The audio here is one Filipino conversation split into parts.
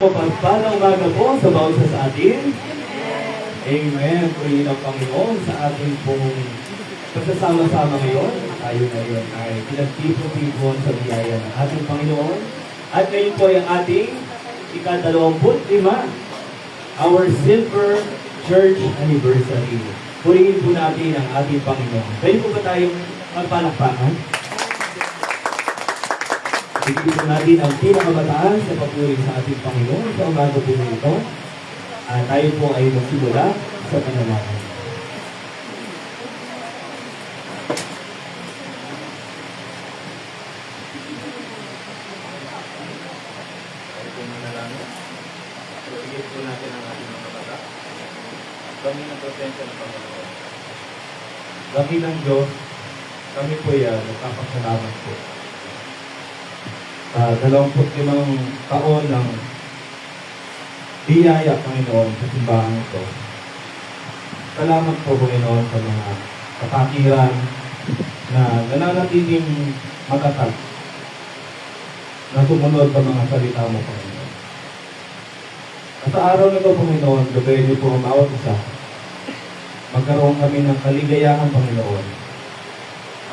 Pagpalang umaga po sa bawat isa sa atin. Amen. Purihin ang Panginoon sa ating pong pagsasama-sama ngayon. Tayo ngayon ay pinagtipon-tipon sa biyaya ng ating Panginoon. At ngayon po ay ang ating ika-25, our Silver Church Anniversary. Purihin po natin ang ating Panginoon. Pwede po ba tayong magpalakpakan? Bigyan po natin ang pinakamataas na papuri sa ating Panginoon sa umaga po nito. Tayo po ay magsimula sa panalangin. Tayo po manalangin. Bigyan po natin ang ating mga bata. Kami ng presensya ng Panginoon. Dakilang Diyos, kami po yan, nagpapasalamat po. 25 taon ng biyaya, Panginoon, sa simbahan ito. Salamat po, Panginoon, sa mga kapatiran na nananatiling matatag na sumunod sa mga salita mo, Panginoon. At sa araw na ito, Panginoon, gabayan niyo po ang bawat isa. Magkaroon kami ng kaligayahan, Panginoon.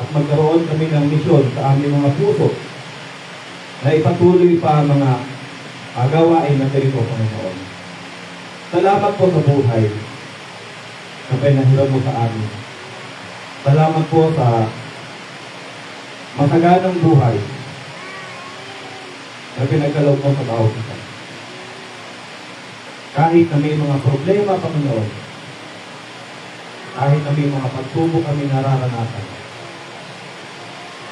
At magkaroon kami ng misyon sa aming mga puso na ipatuloy pa ang mga gawain na ganito, Panginoon. Salamat po sa buhay na pinahiram mo sa amin. Salamat po sa masaganang buhay na pinagkaloob mo sa bawat isa. Kahit na may mga problema, Panginoon, kahit na may mga pagsubok kami nararanasan,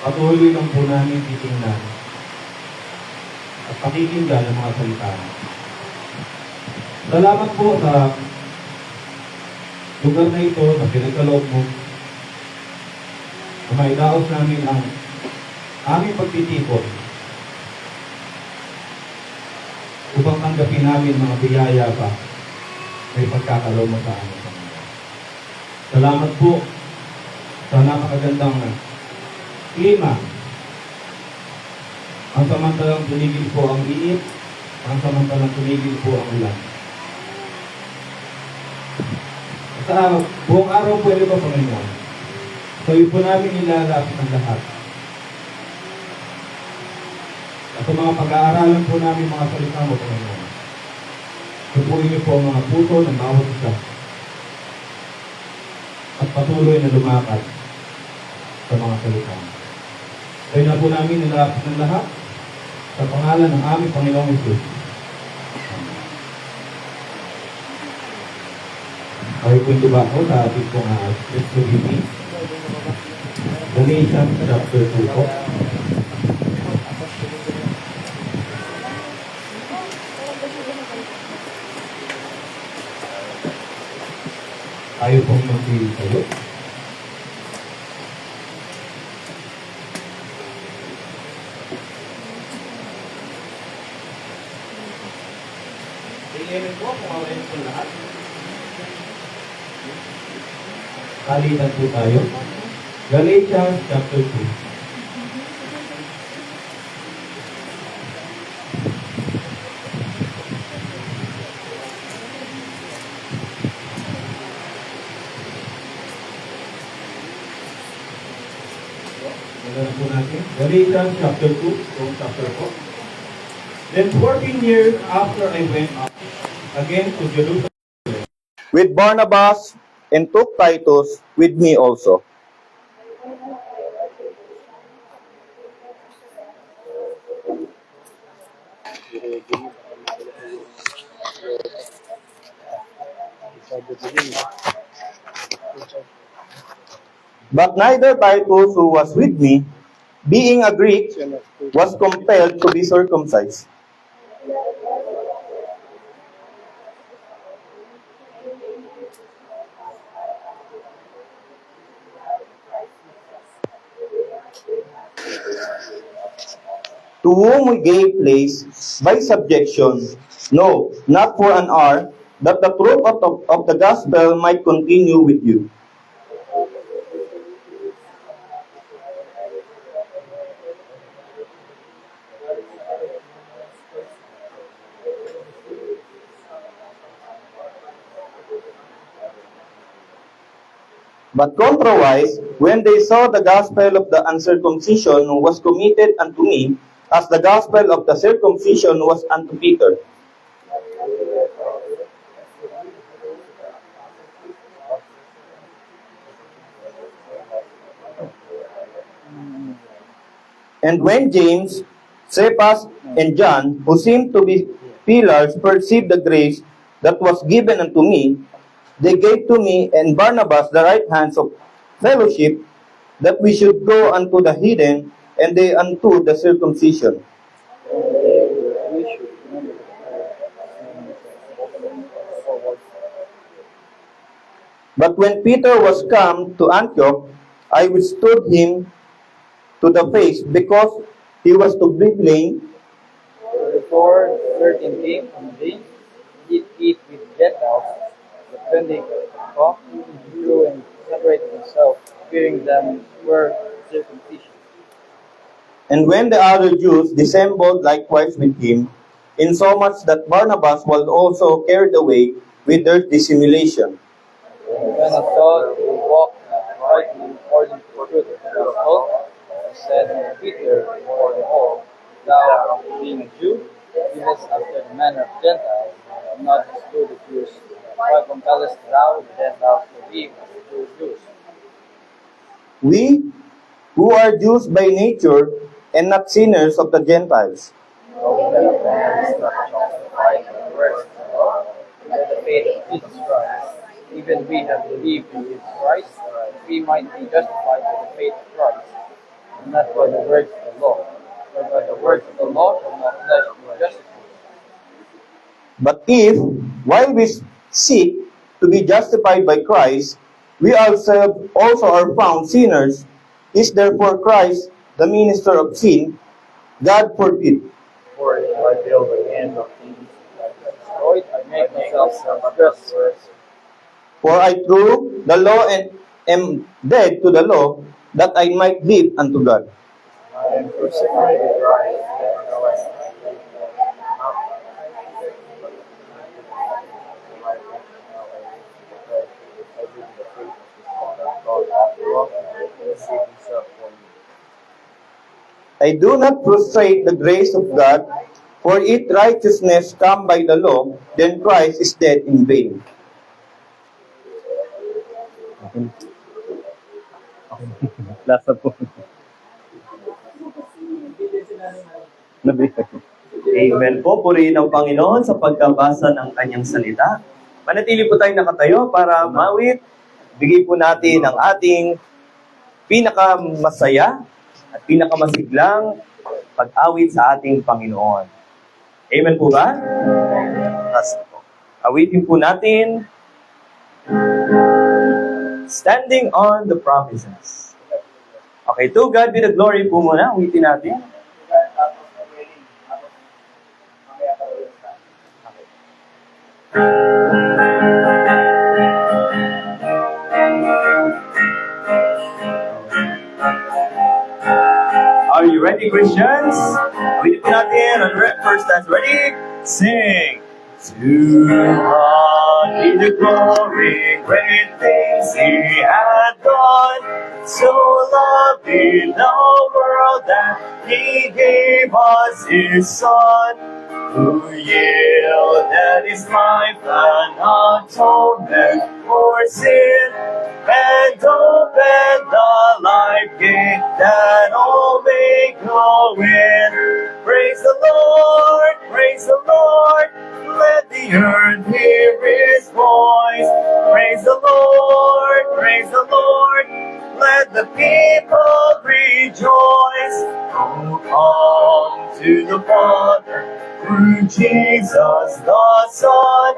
patuloy lang po namin titingnan at pakikinggan ang mga salita. Salamat po sa lugar na ito na pinagkaloob mo na maidaos namin ang aming pagtitipon upang tanggapin namin mga biyaya pa may pagkakaloob mo sa amin. Salamat po sa napakagandang klima. Ang samantalang tumigil po ang init, ang samantalang tumigil po ang ulan. Sa buong araw po ito, Panginoon, sabi po namin nilalapit ang lahat. At sa mga pag-aaralan po namin mga salita mo, Panginoon, supurin niyo po ang mga puso ng bawat isa at patuloy na lumakad sa mga salita mo. Kaya na po namin nilalapit ng lahat sa pangalan ng aming Panginoong Hesus. Ay punto ba ako sa ating pong scripture reading? Galatians chapter 2 po. Tayo pong magsisayo. Tingnan po kung awin po lahat. Kalitan po tayo. Galatians chapter 2. Tingnan po natin. Galatians chapter 2. Itong chapter po. Then 14 years after I went up again to Jerusalem with Barnabas, and took Titus with me also. But neither Titus, who was with me, being a Greek, was compelled to be circumcised. To whom we gave place by subjection, no, not for an hour, that the truth of the gospel might continue with you. But contrariwise, when they saw the gospel of the uncircumcision was committed unto me, as the gospel of the circumcision was unto Peter. And when James, Cephas, and John, who seemed to be pillars, perceived the grace that was given unto me, they gave to me and Barnabas the right hands of fellowship, that we should go unto the heathen, and they unto the circumcision. But when Peter was come to Antioch, I withstood him to the face, because he was to be blamed. Before certain came from James, he did eat with Gentiles, but when they come, he grew and separated himself, fearing them were circumcision. And when the other Jews dissembled likewise with him, insomuch that Barnabas was also carried away with their dissimulation. And when I saw he walked not rightly according to the truth of the gospel, I said unto Peter before them all, Thou, being a Jew, livest after the manner of Gentiles, and not as do the Jews. Why compellest thou the Gentiles to live as the Jews? We, who are Jews by nature, and not sinners of the Gentiles, Though we have been not justified by the works of the law, but by the faith of Jesus Christ. Even we have believed in Jesus Christ, that we might be justified by the faith of Christ, and not by the works of the law. For by the works of the law shall no flesh be justified. but if, while we seek to be justified by Christ, we ourselves also are found sinners, is therefore Christ the minister of sin? God forbid. For if I build again of things that are destroyed, I make myself self-just. For I through the law and am dead to the law, that I might live unto God. I am crucified with Christ, and now I live, not I, but I live in the faith of His Son, God after all, and He saved Himself for me. I do not frustrate the grace of God, for if righteousness come by the law, then Christ is dead in vain. Lasa po. Amen po. Purihin ang Panginoon sa pagkabasa ng kanyang salita. Manatili po tayong nakatayo para mawit. Bigay po natin ang ating pinakamasaya at pinakamasiglang pag-awit sa ating Panginoon. Amen po ba? Lasa po. Awitin po natin. Standing on the promises. Okay, to God be the glory po muna. Awitin natin. Are you ready, Christians? Awitin po natin on first dance. Ready? Sing. To God be the glory, great things He had done. So loved in the world that He gave us His Son, who yielded His life an atonement for sin, and opened the life gate that all may go in. Praise the Lord, praise the Lord. Let the earth hear His voice. Praise the Lord, praise the Lord. Let the people rejoice. Oh, come to the Father through Jesus the Son,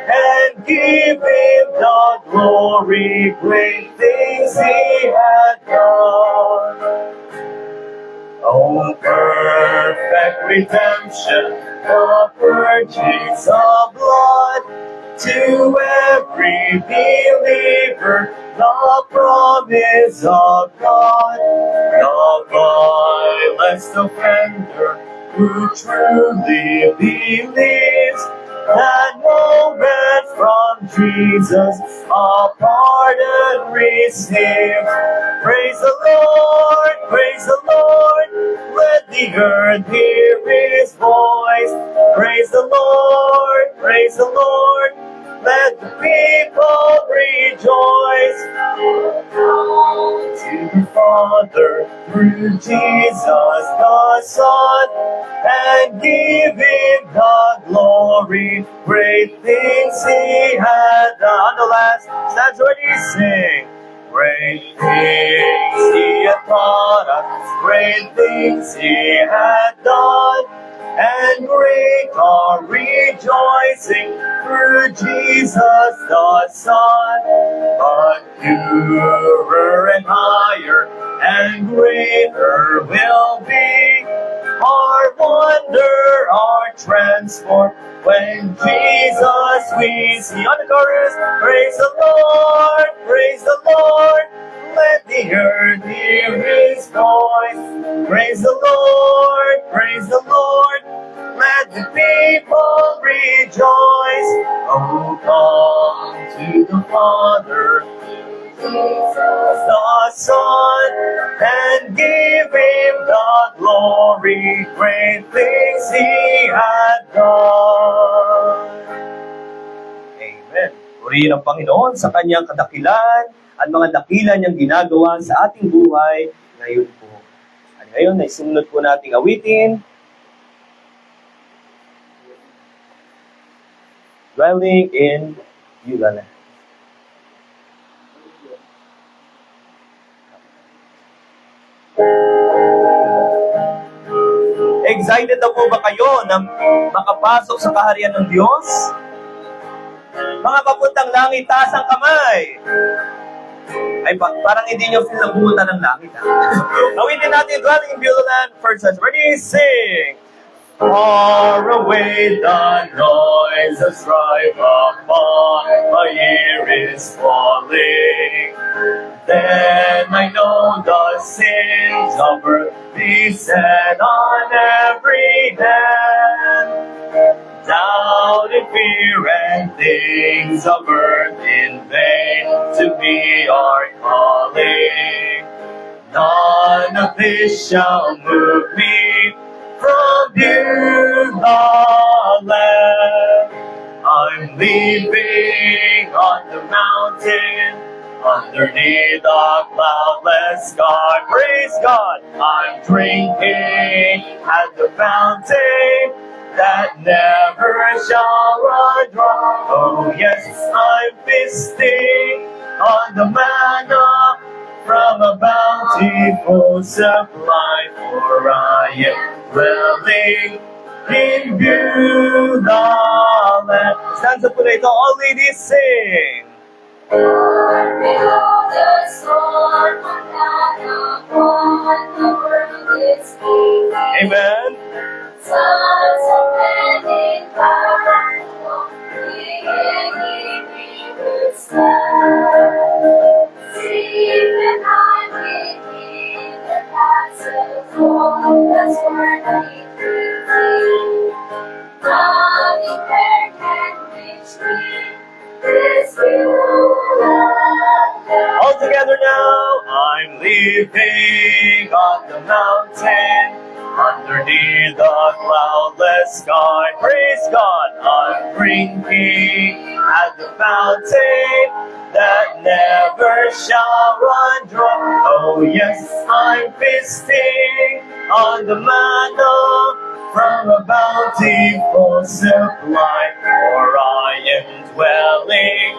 and give Him the glory, great things He had done. Oh, perfect redemption, the purchase of blood, to every believer, the promise of God. The vilest offender who truly believes that no man from Jesus a pardon receives. receive. Praise the Lord, praise the Lord. Let the earth hear His voice. Praise the Lord, praise the Lord. Let the people rejoice. To the Father through Jesus the Son, and give Him the glory. Great things He had done. On the last stanza, what do you sing? Great things He hath taught us, great things He hath done, and great our rejoicing through Jesus the Son. But purer and higher and greater will be our wonder, our transport, when Jesus we see. On the chorus, praise the Lord, praise the Lord. Let the earth hear His voice. Praise the Lord, praise the Lord. Let the people rejoice. Oh, come to the Father, the Son, and give Him the glory. Great things He had done. Amen. Purihin ang Panginoon sa Kanyang kadakilan at mga dakila niyang ginagawa sa ating buhay ngayon po. At ngayon ay sumunod po nating awitin, Dwelling in Beulah Land. Excited na po ba kayo na makapasok sa kaharian ng Diyos? Mga papuntang langit, taas ang kamay. Ay, parang hindi nyo feel na bumunta ng langit. Awitin natin, Dwelling in Beulah Land, first verse. Ready, sing! Far away the noise of strife upon my ear is falling. Then I know the sins of earth beset on every hand. Doubt and fear and things of earth in vain to me are calling. None of this shall move me from Beulah Land. I'm leaving on the mountain, underneath the cloudless sky. Praise God! I'm drinking at the fountain that never shall run dry. Oh yes, I'm feasting on the manna from a bountiful supply, for I am dwelling in Beulah Land. Stanza po na ito, all ladies sing. Lord, behold the storm that upon the world is king. Amen. Sons of men in power, the enemy would stand. Sleep and I within the castle wall, that's where I free. Nothing there can reach me. This All together now, I'm leaving on the mountain, underneath the cloudless sky. Praise God, I'm drinking at the fountain that never shall run dry. Oh yes, I'm feasting on the manna from a bountiful supply, for I am dwelling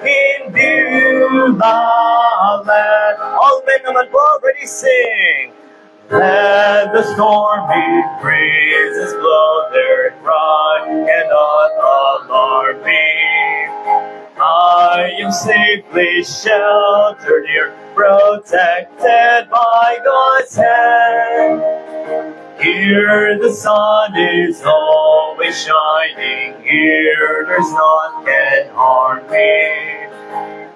in Beulah Land. All men naman po, ready, sing. Let the stormy breezes blow their cry, cannot alarm me. I am safely sheltered here, protected by God's hand. Here the sun is always shining, here there's none can harm me.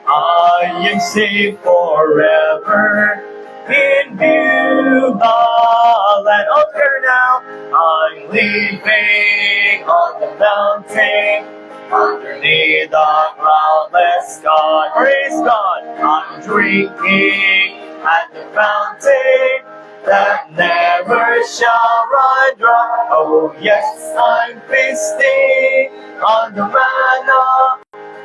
I am safe forever in Beulah Land. All together now, I'm leaving on the mountain, underneath the cloudless sky. Praise God, I'm drinking at the fountain that never shall run dry. Oh yes, I'm feasting on the manna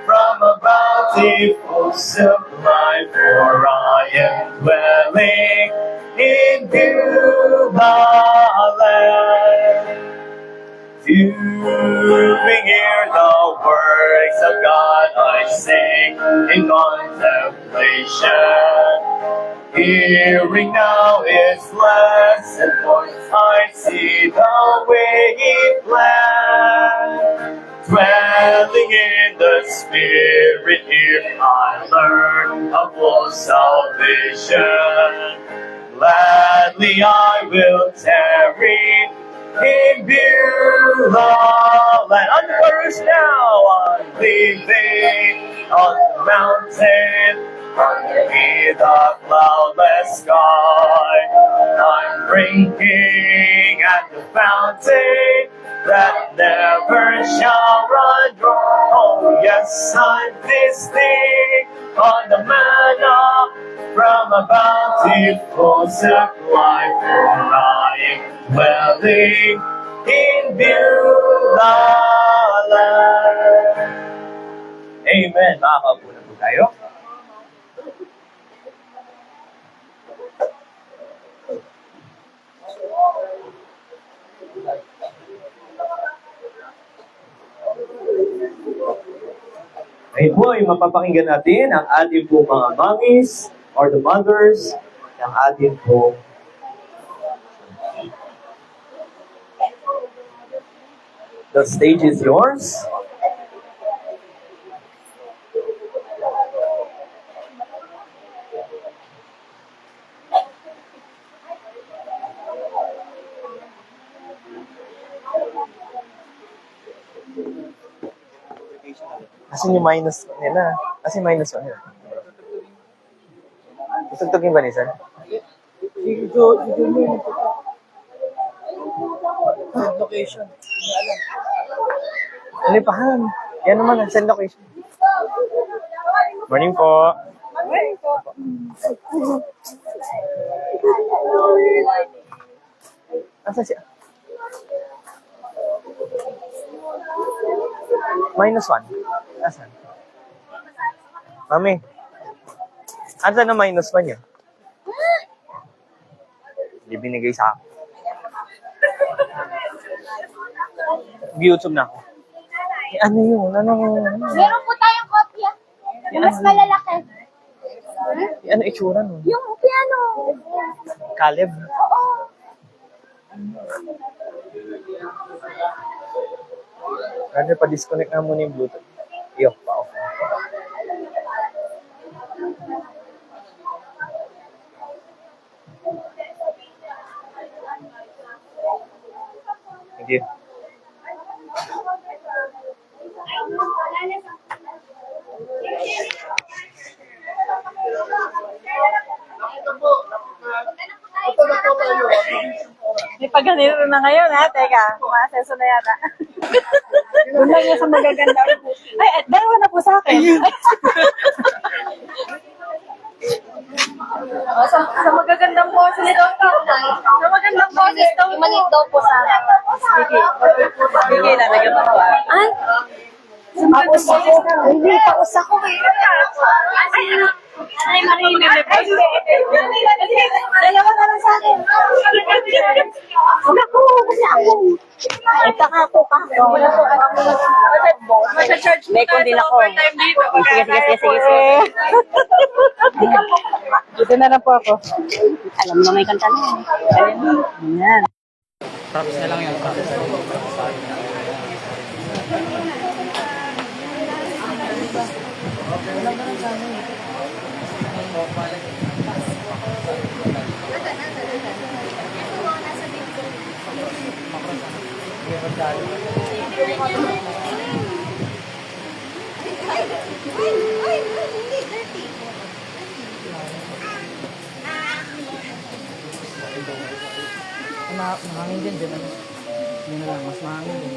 from a bountiful supply, for I am dwelling in Beulah land. To hear the works of God, I sing in contemplation. Hearing now His blessed voice, I see the way He planned. Dwelling in the Spirit here, I learn of full salvation. Gladly I will tarry in Beulah land. On the waters now, I'm leaving on the mountain, underneath the cloudless sky. I'm drinking at the fountain that never shall run dry. Oh yes, I'm feasting on the manna from a bountiful supply, for I am dwelling in Beulah land. Amen. Makakaupo na po tayo. Ngayon po ay mapapakinggan natin ang ating po mga mommies or the mothers ng ating po the stage is yours. Asan yung minus nila? Asan yung minus one nila? Tutugtugin ba ni sir? Location. Lipahan. Yan naman, send location. Morning po. Asan siya? Minus one. Asan? Mami. Asan na minus one yun? Hindi binigay sa akin. YouTube na ako. Ano yun? Ano? Meron po tayong kopya. Mas malalaki. Ano itsura nun? Yung piano. Caleb? Oo. Brother, pa-disconnect na muna yung Bluetooth. Iyo, pa-off. Thank you. May pagganito na ngayon, ha? Teka, maaseso na yata. Doon lang yung sa magaganda. Ay, dalawa na po sa akin. Sa magagandang boses daw. Sa magandang boses daw. Maliit daw po sa akin. Sige. Sige, lalagyan mo ko. Ay? Paus ako. Hindi, paus ako. Ay, Marina. Ay, dalawa na lang sa akin. Naku, kasi ako. Ito nga po ka. Wala po. Mag-charge mo tayo sa overtime dito. Sige. Dito na lang po ako. Alam mo na may kanta na. Ayan. Mahangin din, ano? Yun na lang, mas mahangin din.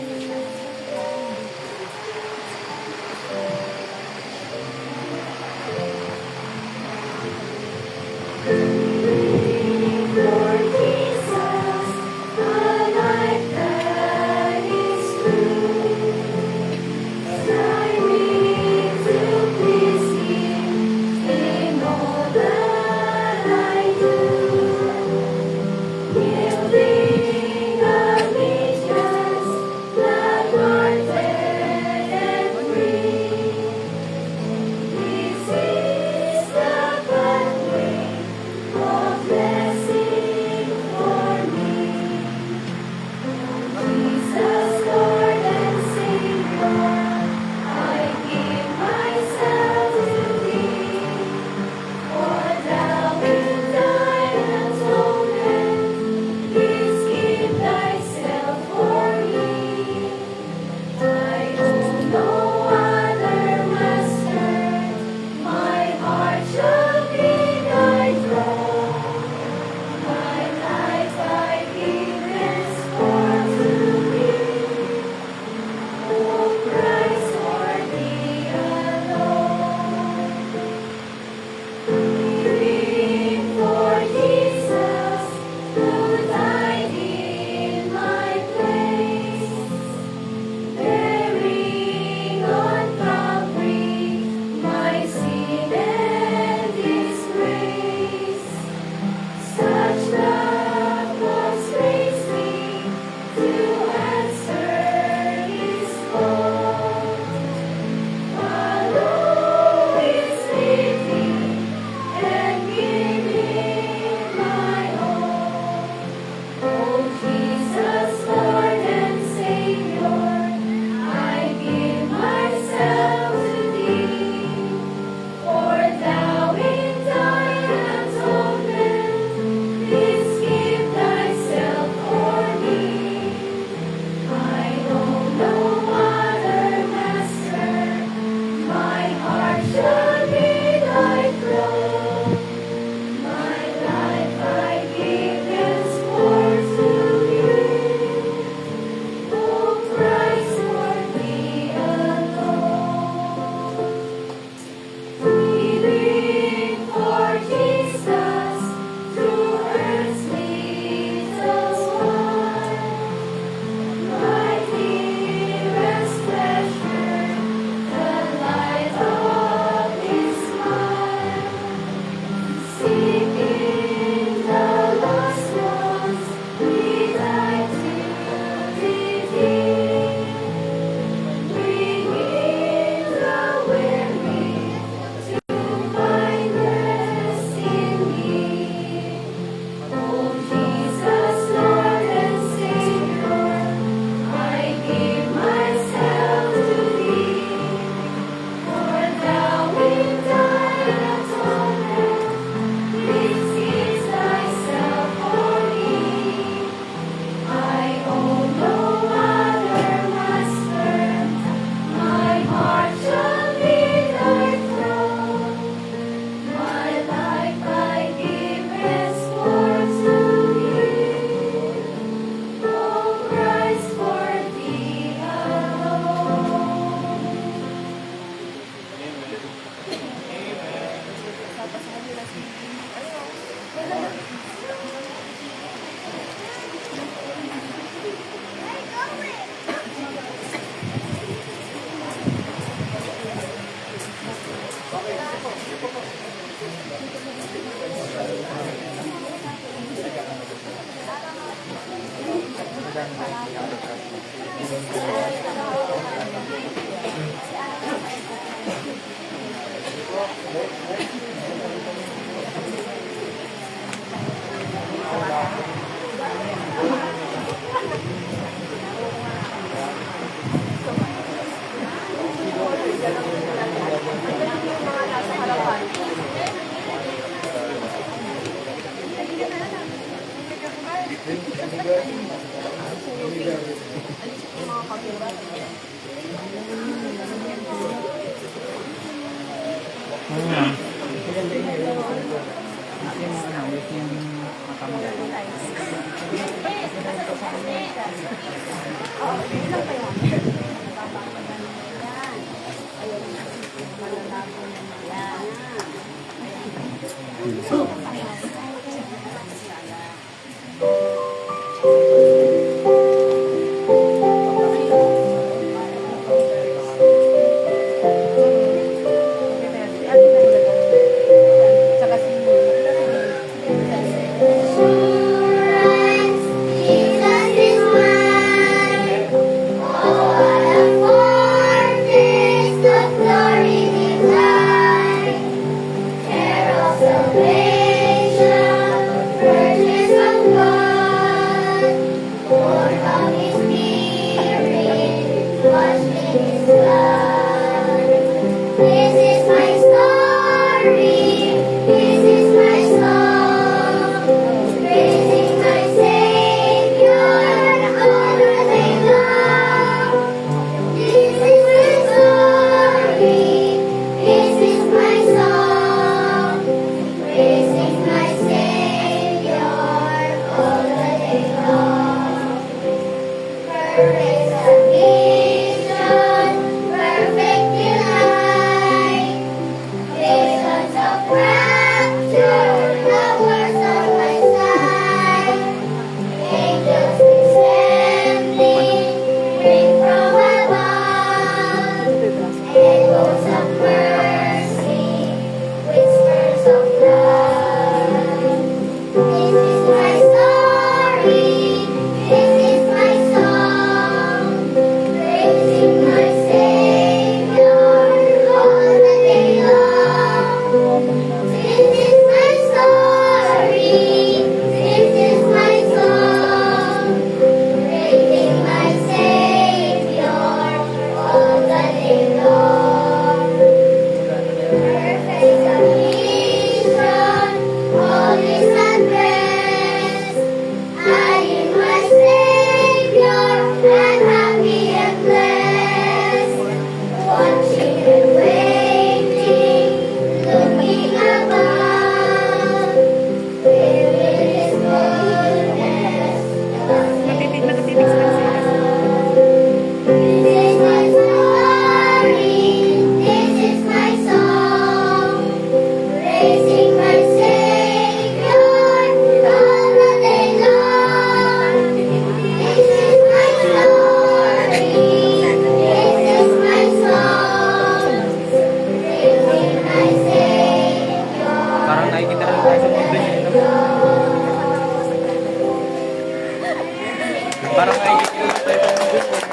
Jesus is mine. Oh, what a foretaste of glory divine. Herald salvation, purchase of God. Born of His Spirit, washed in His blood. This is my story. This is my song. Praising my Savior all the day long. This is my story. This is my song. Praising my Savior all the day long. Perfect submission, perfect delight. Visions of rapture, the words on my side. Angels descending, ring from above. Echoes of mercy, whispers of love. This is my story, this is my song. Praising my Savior all the day long. This is my story, this is my song. Praising my Savior all the day long. Perfect submission, all is at rest. I in my Savior am happy and blessed. Watching and waiting, looking above. Filled with His goodness, Matipid sila sila. this is my story, this is my song. Praising my Savior all the day long. This is my story, this is my song. Praising my Savior Parang nakikita rin tayo sa mundo niya, no? Parang nakikita rin tayo sa mundo niya.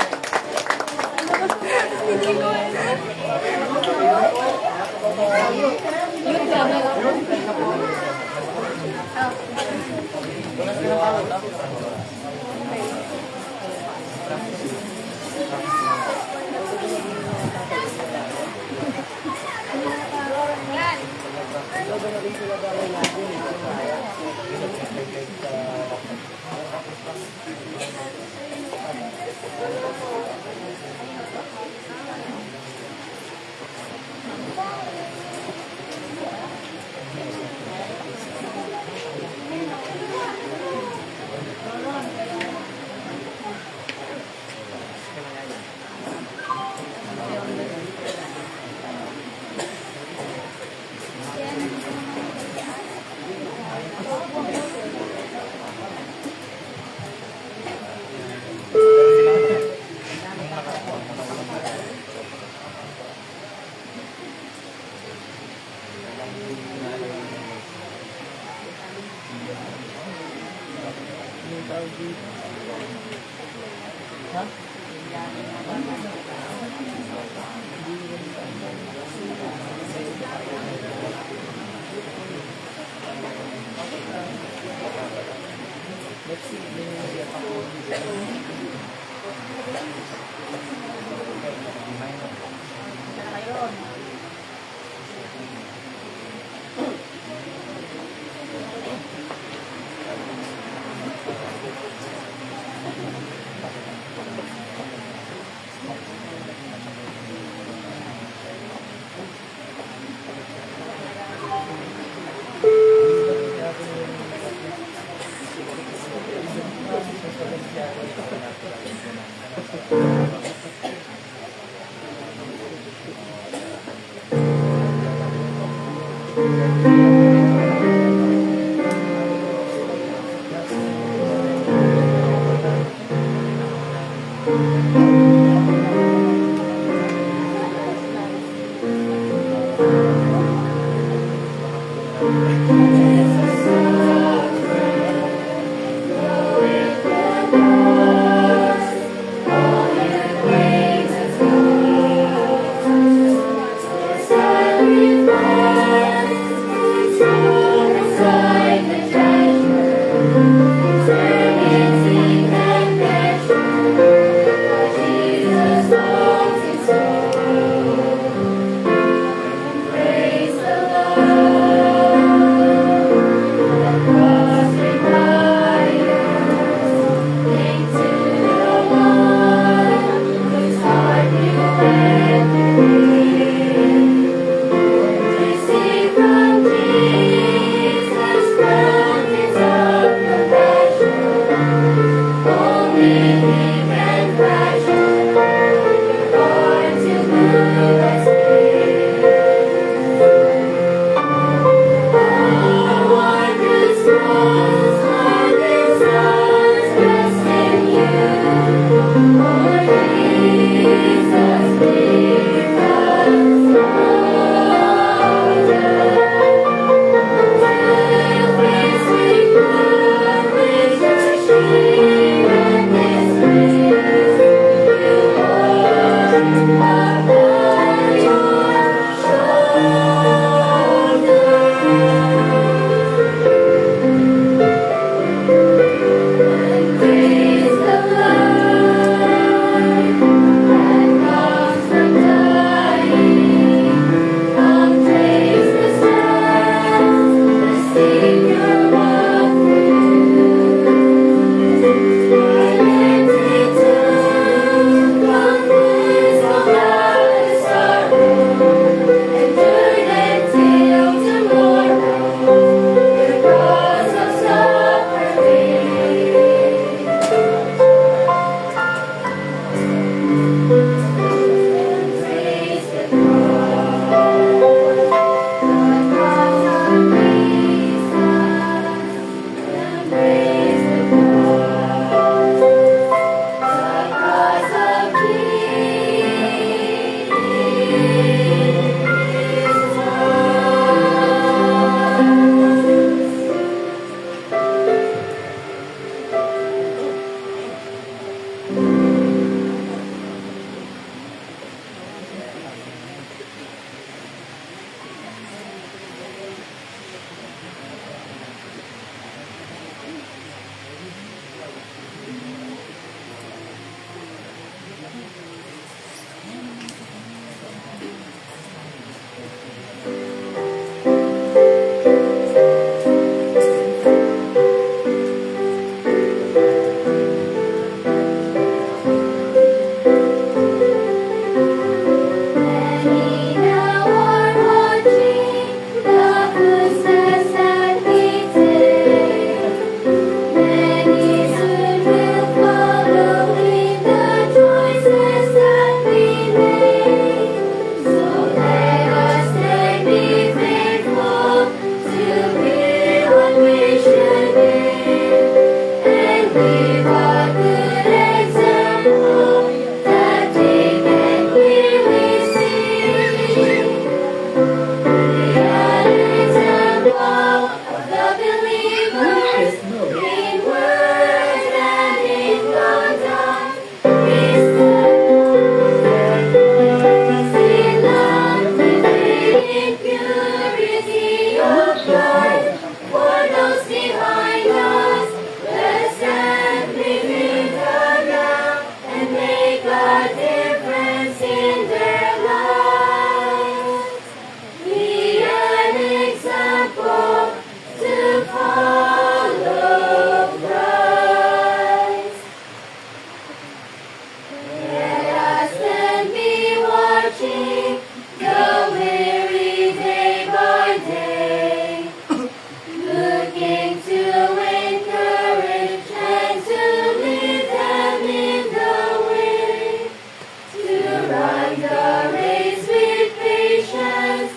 Run the race with patience.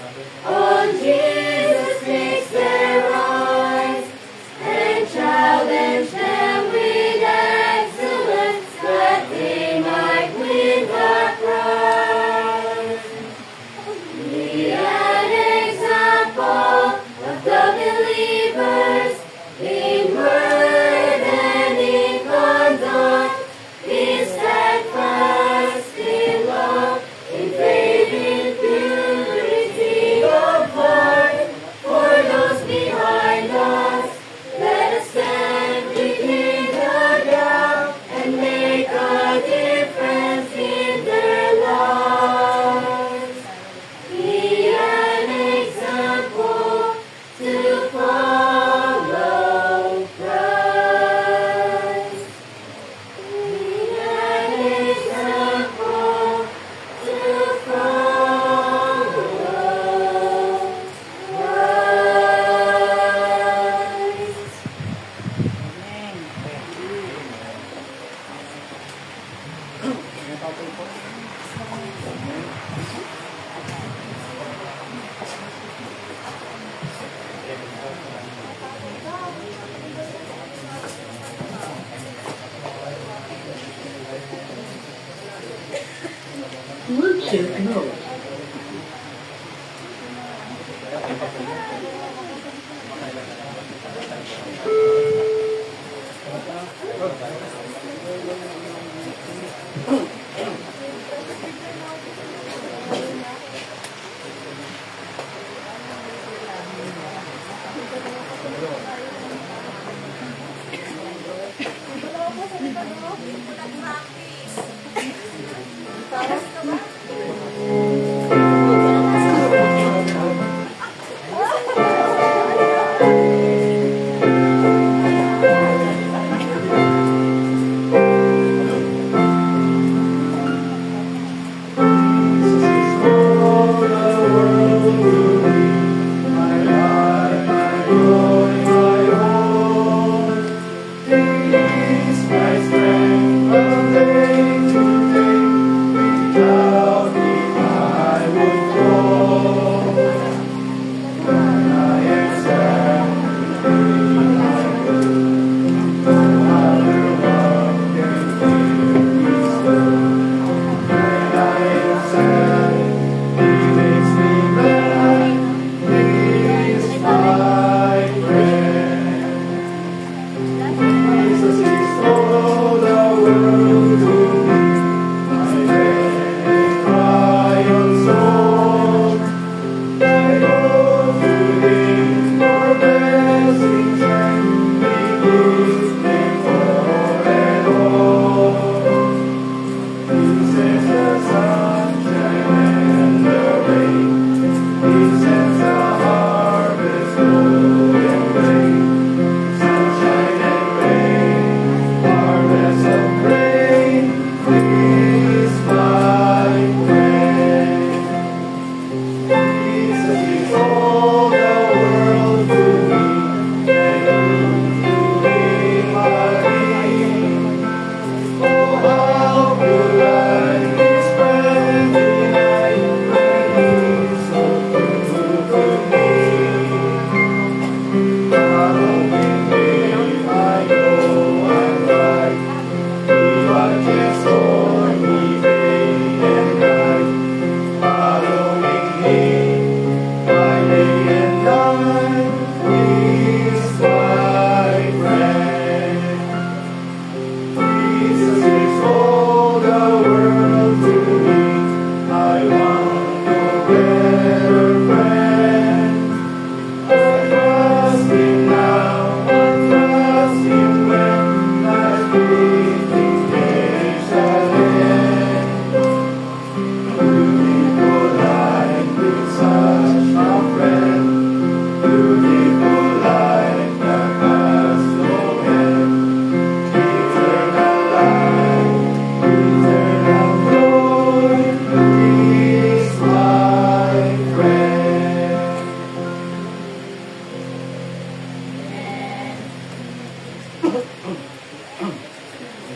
Oh, Jesus. Budget no.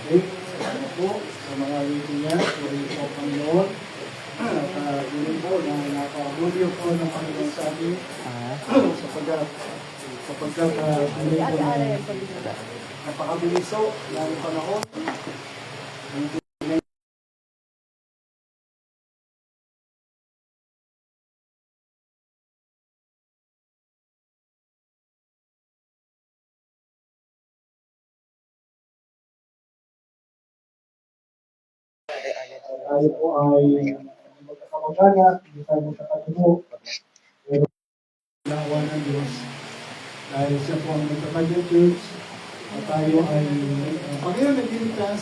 Okay? Salamat po sa mga waiting niya. Puri po, Panginoon. At yun po na napabuli po ng Panginoon sa amin sapagkat pinili po ng napakabiliso ng panahon. Tayo po ay magkakamag-anak, hindi tayo magkakatumo, pero naawa ng Diyos. Dahil siya po ang nagkakanyang church, at tayo ay Panginoon nagliligtas,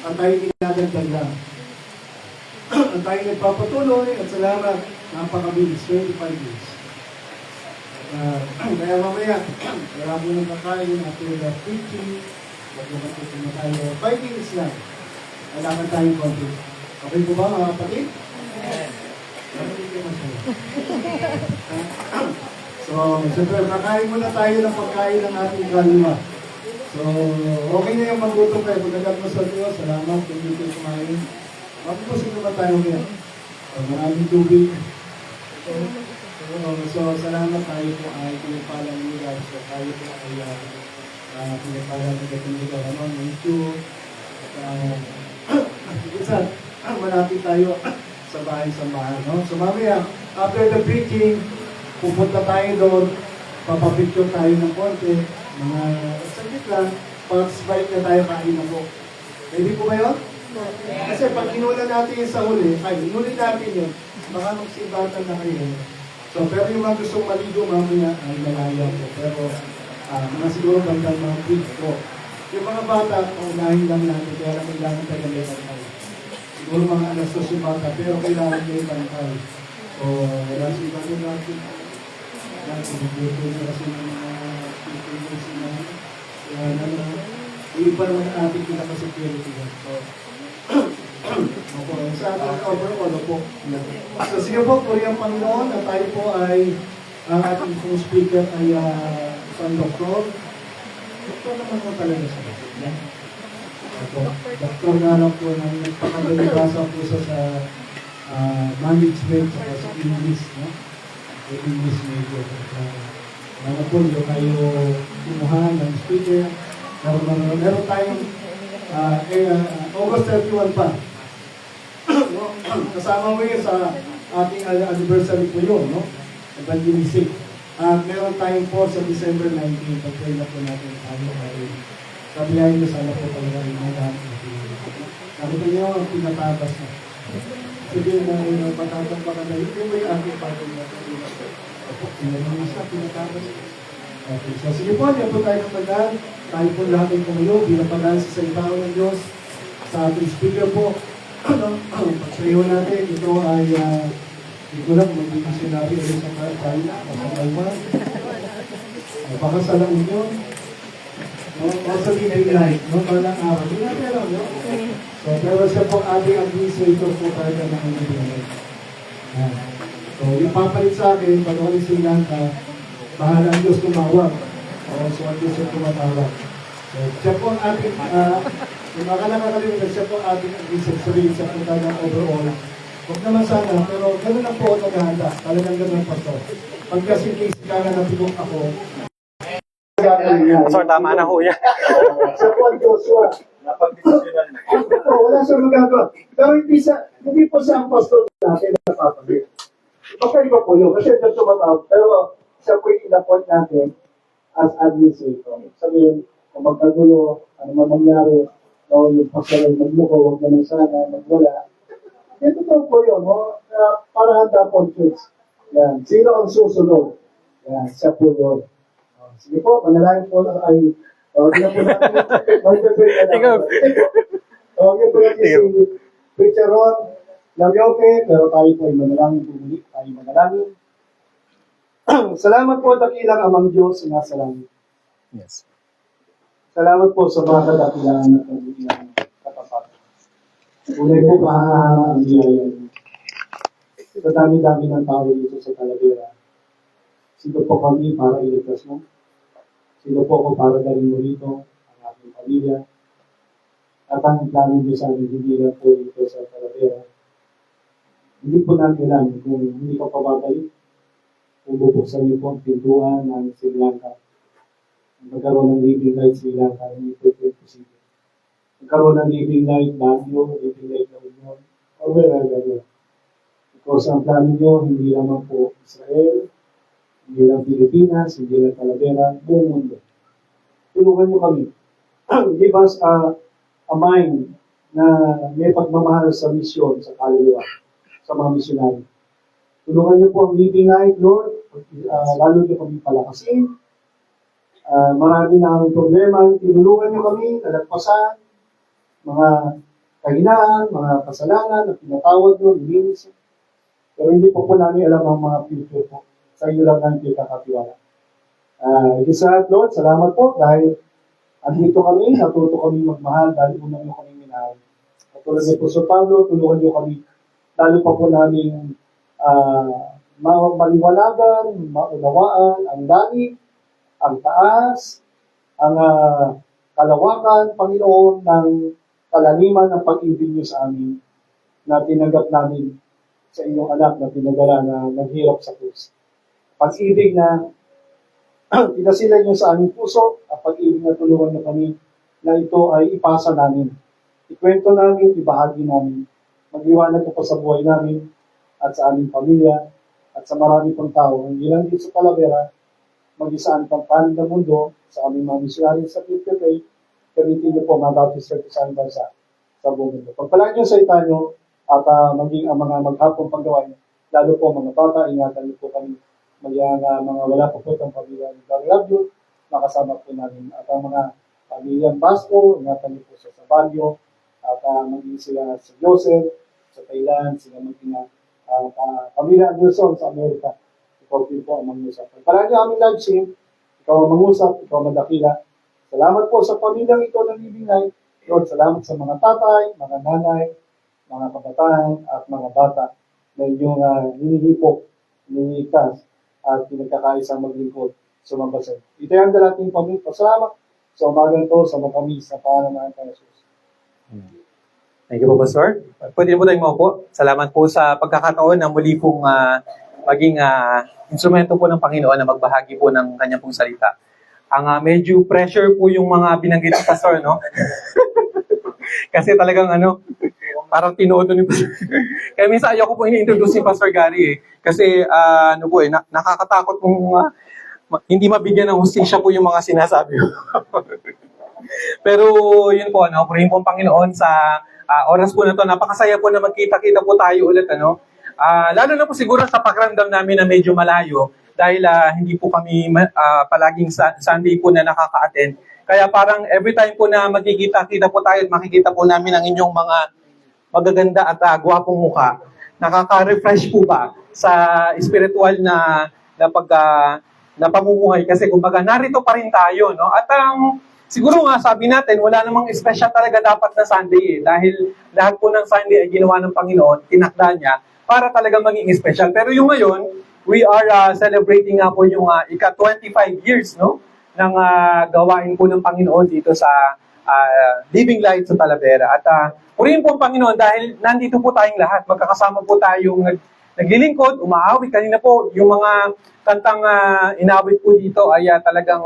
at tayo ginagandang lang. At tayo nagpapatuloy, at salamat, napakabilis, 25 years. Kaya mamaya, wala mo nang kakain after the preaching, magkakatuto na tayo, 5 minutes lang. Kailangan tayong konti. Okay po ba mga kapatid? So, siyempre, nakain muna tayo ng pagkain ng ating kalima. So, okay na yung magutom kayo. Pagkagat mo sa Diyos, salamat kung hindi kayo kumain. Magpusin naman tayo ngayon. Maraming tubig. So, salamat tayo po ay pinipalang nila. So, tayo po ay pinipalang nila ng YouTube. At, isa, malapit tayo sa bahay-sambahan. No? So mamaya, after the preaching, pupunta tayo doon, papapicture tayo ng konti, mga saglit lang, pag-spike na tayo kain na po. Pwede po ba yun? Kasi pag kinula natin yun sa huli, inulit natin yun, baka magsibatan na kayo. So, pero yung mga gustong maligo mamaya ay malaya po. Pero, mga siguro bandang mga week po. Yung mga bata, unahin lang natin, kaya lang kailangan tayo ng bantay. Siguro mga alas 2 yung bata, pero kailangan may bantay. So, wala si iba din natin. Yan, sinubuto na kasi ng mga people sila. Kaya yung iba naman ang ating pinaka-security. So, opo, sa ating overall, opo. So, sige po, Koreang Panginoon, at tayo po ay, ang ating pong speaker ay isang doktor. Doktor naman po talaga siya. Opo, doktor nga lang po na nagpakabalibasa po sa management at sa English, no? Yung English major. Ano po, yung kayo kumuha ng speaker. Meron tayong August 31 pa. Kasama mo yun sa ating anniversary po yun, no? Evangelistic. Meron tayong po sa December 19, pag-pray na po natin tayo ay sabihin nyo sana po talaga yung mga sabi ko nyo, pinatabas na. Sabihin na yung patatang baka na yun, yung may aking pagod na pinagin siya, pinatabas. Okay, so sige po, yan po tayo ng pagdaan. Tayo po lahat ay kumayo, bilang pagdaan sa salitawan ng Diyos. Sa ating speaker po, pag-prayo natin, ito ay hindi ko lang mag-dictionary ulit sa China o sa Taiwan. Baka sa lang yun. O sa Light, no? Parang araw. Hindi natin alam, no? So, pero siya po ating administrator po talaga ng Light. So, yung papalit sa akin, pag ako Sri Lanka, bahala ang Diyos tumawag. O, so ang Diyos yung tumatawag. So, siya po ang ating, yung mga nakakalimutan, siya po ang ating administrator sa punta ng overall. Huwag naman sana, pero gano'n lang po ako naghahanda. Talagang gano'n pa to. Pag kasi case ka nga napilong ako, So, tama na ho yan. sa po ang Joshua. Napag-desisyonan na. Ito, wala siyang magagawa. Pero hindi po siya ang pastor natin na napapagay. Okay ba po yun? Kasi ito tumatawag. Pero siya po yung in-appoint natin as administrator. Sabihin, kung magkagulo, ano man mangyari, o yung pastor ay magmuko, huwag naman sana, magwala. Ito po yun, no? Para handa po ang church. Yan. Sino ang susunod? Yan, siya po yun. Sige po, manalangin po na ay hindi na po natin mag-pray na lang. Okay po natin si Preacher Ron Lamioke, pero tayo po ay manalangin po ulit. Tayo manalangin. Salamat po dakilang Amang Diyos na nasa langit. Yes. Salamat po sa mga kadakilaan at kagilang katapatan. Unay po mahahanga ang biyaya. Sa dami-dami ng tao dito sa Talavera. Sino po kami para iligtas mo? Sino po ako para dalhin mo rito ang aking pamilya? At ang plano niyo sa amin, hindi lang po dito sa Talavera. Hindi po natin alam kung hindi ka pababalik, kung bubuksan niyo po ang pintuan ng Sri Lanka. Magkaroon ng living light Sri Lanka, hindi po ito posible. Magkaroon ng living light Baguio, living light na Union, or wherever. Because ang plano niyo, hindi naman po Israel, hindi lang Pilipinas, hindi lang Talavera, buong mundo. Tulungan niyo kami. Give us a mind na may pagmamahal sa misyon, sa kaluluwa, sa mga misyonary. Tulungan niyo po ang living light, Lord. Lalo niyo kami palakasin. Marami na ang problema. Tinulungan niyo kami, talagpasan, mga kahinaan, mga kasalanan, na pinatawad niyo, nilinis. Pero hindi po namin alam ang mga future po. Sa iyo lang namin kakatiwala. Isa at Lord, salamat po dahil andito kami, natuto kami magmahal dahil unang niyo kami minahal. At tulad ni Apostol Pablo, tulungan niyo kami, lalo pa po namin maliwanagan, maunawaan ang langit, ang taas, ang kalawakan, Panginoon, ng kalaliman ng pag-ibig niyo sa amin na tinanggap namin sa iyong anak na pinagala na naghirap sa krus. Pag-ibig na pinasilan niyo sa aming puso at pag-ibig na tulungan niyo kami na ito ay ipasa namin. Ikwento namin, ibahagi namin Mag-iwanag ko po sa buhay namin at sa aming pamilya at sa marami pong tao. Hindi lang dito sa Talavera, mag-isaan pang panig ng mundo sa aming mga misyonaryo sa PPPA, kamitin niyo po mga Baptist Church sa aming bansa sa buong mundo. Pagpalaan niyo sa itanyo at maging ang mga maghapong paggawa niyo, lalo po mga bata, ingatan niyo po kami, maging mga wala po po itong pamilya. God love you, makasama po namin. At ang mga pamilyang Basco, ingatan niyo po sa Baguio, at maging sila sa Joseph, sa Thailand, sila maging pamilya Anderson sa Amerika. Ikaw po ang mangusap. Pagpalaan niyo aming live stream, ikaw ang mangusap, ikaw ang madakila. Salamat po sa pamilyang ito ng Living Life. Lord, salamat sa mga tatay, mga nanay, mga kabataan, at mga bata na inyong hinihipok, hinihikas, at pinagkakaisang maglingkod sa mga basan. Ito yung dalating pamilya. Pasalamat sa umagang ito sa matamis na pananahan ng Jesus. Thank you po, Pastor. Pwede po tayong maupo. Salamat po sa pagkakataon na muli pong maging instrumento po ng Panginoon na magbahagi po ng kanyang pong salita. Ang medyo pressure po yung mga binanggit ni Pastor, no? Kasi talagang parang tinodo ni Pastor. Kaya minsan ayoko po ini-introduce ni Pastor Gary eh. Kasi nakakatakot kung hindi mabigyan ng hustisya po yung mga sinasabi ko. Pero yun po, purihin po ang Panginoon sa oras po na to. Napakasaya po na magkita-kita po tayo ulit, lalo na po siguro sa pakiramdam namin na medyo malayo dahil hindi po kami palaging Sunday po na nakaka-attend. Kaya parang every time po na magkikita-kita po tayo at makikita po namin ang inyong mga magaganda at gwapong mukha, nakaka-refresh po ba sa spiritual na pamumuhay kasi kumbaga narito pa rin tayo, no? At siguro nga sabi natin wala namang special talaga dapat na Sunday dahil lahat po ng Sunday ay ginawa ng Panginoon, tinakda niya para talaga maging special. Pero yung ngayon, we are celebrating nga po yung ika-25 years, no, ng gawain po ng Panginoon dito sa Living Light sa Talavera. At purihin po ang Panginoon dahil nandito po tayong lahat. Magkakasama po tayong naglilingkod, umaawit. Kanina po, yung mga kantang inawit po dito ay talagang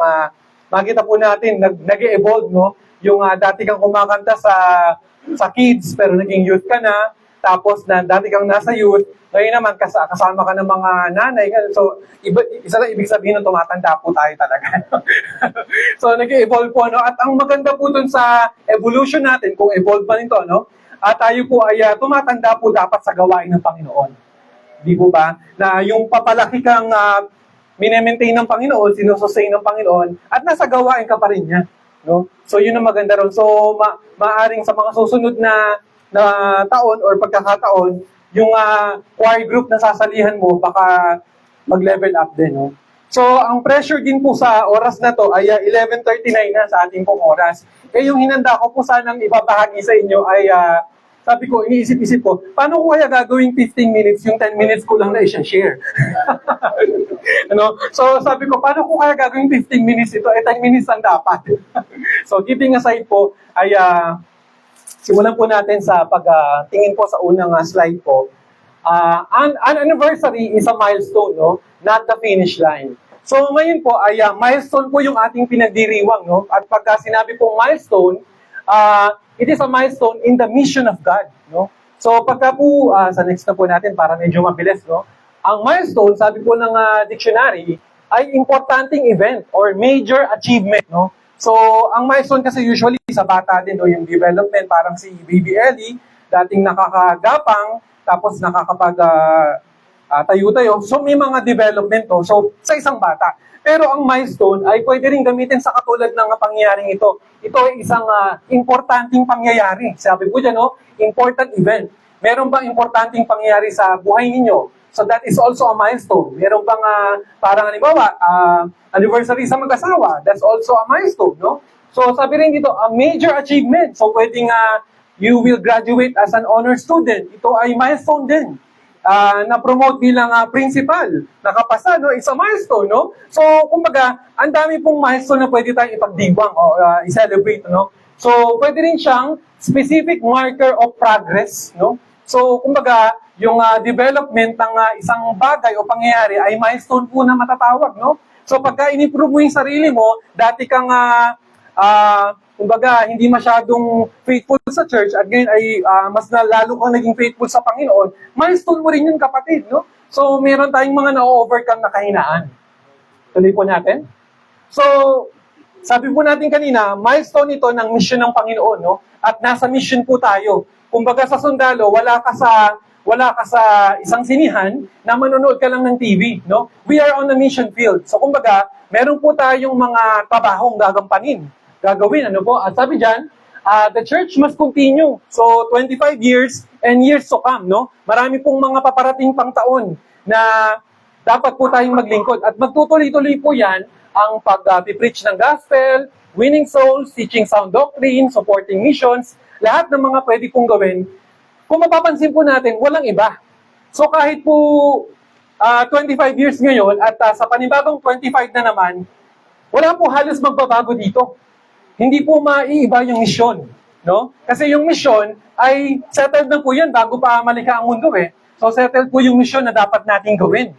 makita po natin, nag-evolve, no? Yung dati kang kumakanta sa kids, pero naging youth ka na. Tapos dati kang nasa youth, ngayon naman kasama ka ng mga nanay. So, isa lang ibig sabihin na tumatanda po tayo talaga. So, nag-evolve po, no? At ang maganda po dun sa evolution natin, kung evolve pa nito, no? At tayo po ay tumatanda po dapat sa gawain ng Panginoon. Di po ba? Na yung papalaki kang mine-maintain ng Panginoon, sinusustain ng Panginoon, at nasa gawain ka pa rin niya. No? So, yun ang maganda ron. So, maaring sa mga susunod na taon or pagkakataon, yung choir group na sasalihan mo, baka mag-level up din. No? So, ang pressure din po sa oras na to ay 11:39 na sa ating pong oras. Eh, yung hinanda ko po sanang ibabahagi sa inyo ay, sabi ko, iniisip-isip ko, paano ko kaya gagawing 15 minutes, yung 10 minutes ko lang na i-share? So, sabi ko, paano ko kaya gagawing 15 minutes ito? 10 minutes lang dapat. So, keeping aside po, ay simulan po natin sa pagtingin po sa unang slide po. An anniversary is a milestone, no? Not the finish line. So ngayon po ay milestone po yung ating pinagdiriwang, no? At pagka sinabi pong milestone, it is a milestone in the mission of God, no? So pagka po, sa next na po natin para medyo mabilis, no? Ang milestone, sabi po ng dictionary, ay importanteng event or major achievement, no? So, ang milestone kasi usually sa bata din, no, yung development, parang si Baby Ellie, dating nakakagapang, tapos tayo-tayo. So, may mga development to. So, sa isang bata. Pero ang milestone ay pwede rin gamitin sa katulad ng pangyayaring ito. Ito ay isang importanteng pangyayari. Sabi po dyan, no, important event. Meron bang importanteng pangyayari sa buhay ninyo? So that is also a milestone. Meron bang parang halimbawa, anniversary sa mag-asawa, that's also a milestone, no? So sabi rin dito, a major achievement. So pwedeng you will graduate as an honor student. Ito ay milestone din. Na-promote bilang principal, nakapasa, no? It's a milestone, no? So kumbaga, ang dami pong milestone na pwede tayong ipagdiwang o i-celebrate, no? So pwede rin siyang specific marker of progress, no? So kumbaga, yung development ng isang bagay o pangyayari ay milestone po na matatawag, no? So pagka in-improve mo yung sarili mo, dati kang kumbaga, hindi masyadong faithful sa church at ngayon ay mas na lalo kang naging faithful sa Panginoon, milestone mo rin yun, kapatid, no? So, meron tayong mga na-overcome na kahinaan. Tuloy po natin. So, sabi po natin kanina, milestone ito ng mission ng Panginoon, no? At nasa mission po tayo. Kumbaga sa sundalo, wala ka sa isang sinihan na manonood ka lang ng TV, no? We are on the mission field. So, kumbaga, meron po tayong mga trabahong gagawin, ano po? At sabi diyan, the church must continue. So, 25 years and years to come, no? Marami pong mga paparating pang taon na dapat po tayong maglingkod. At magtutuloy-tuloy po yan ang pag-preach ng gospel, winning souls, teaching sound doctrine, supporting missions, lahat ng mga pwede pong gawin. Kung mapapansin po natin, walang iba. So kahit po 25 years ngayon at sa panibagong 25 na naman, wala po halos magbabago dito. Hindi po maiiba yung misyon, no? Kasi yung misyon ay settled na po yan bago pa malikha ang mundo eh. So settled po yung misyon na dapat nating gawin.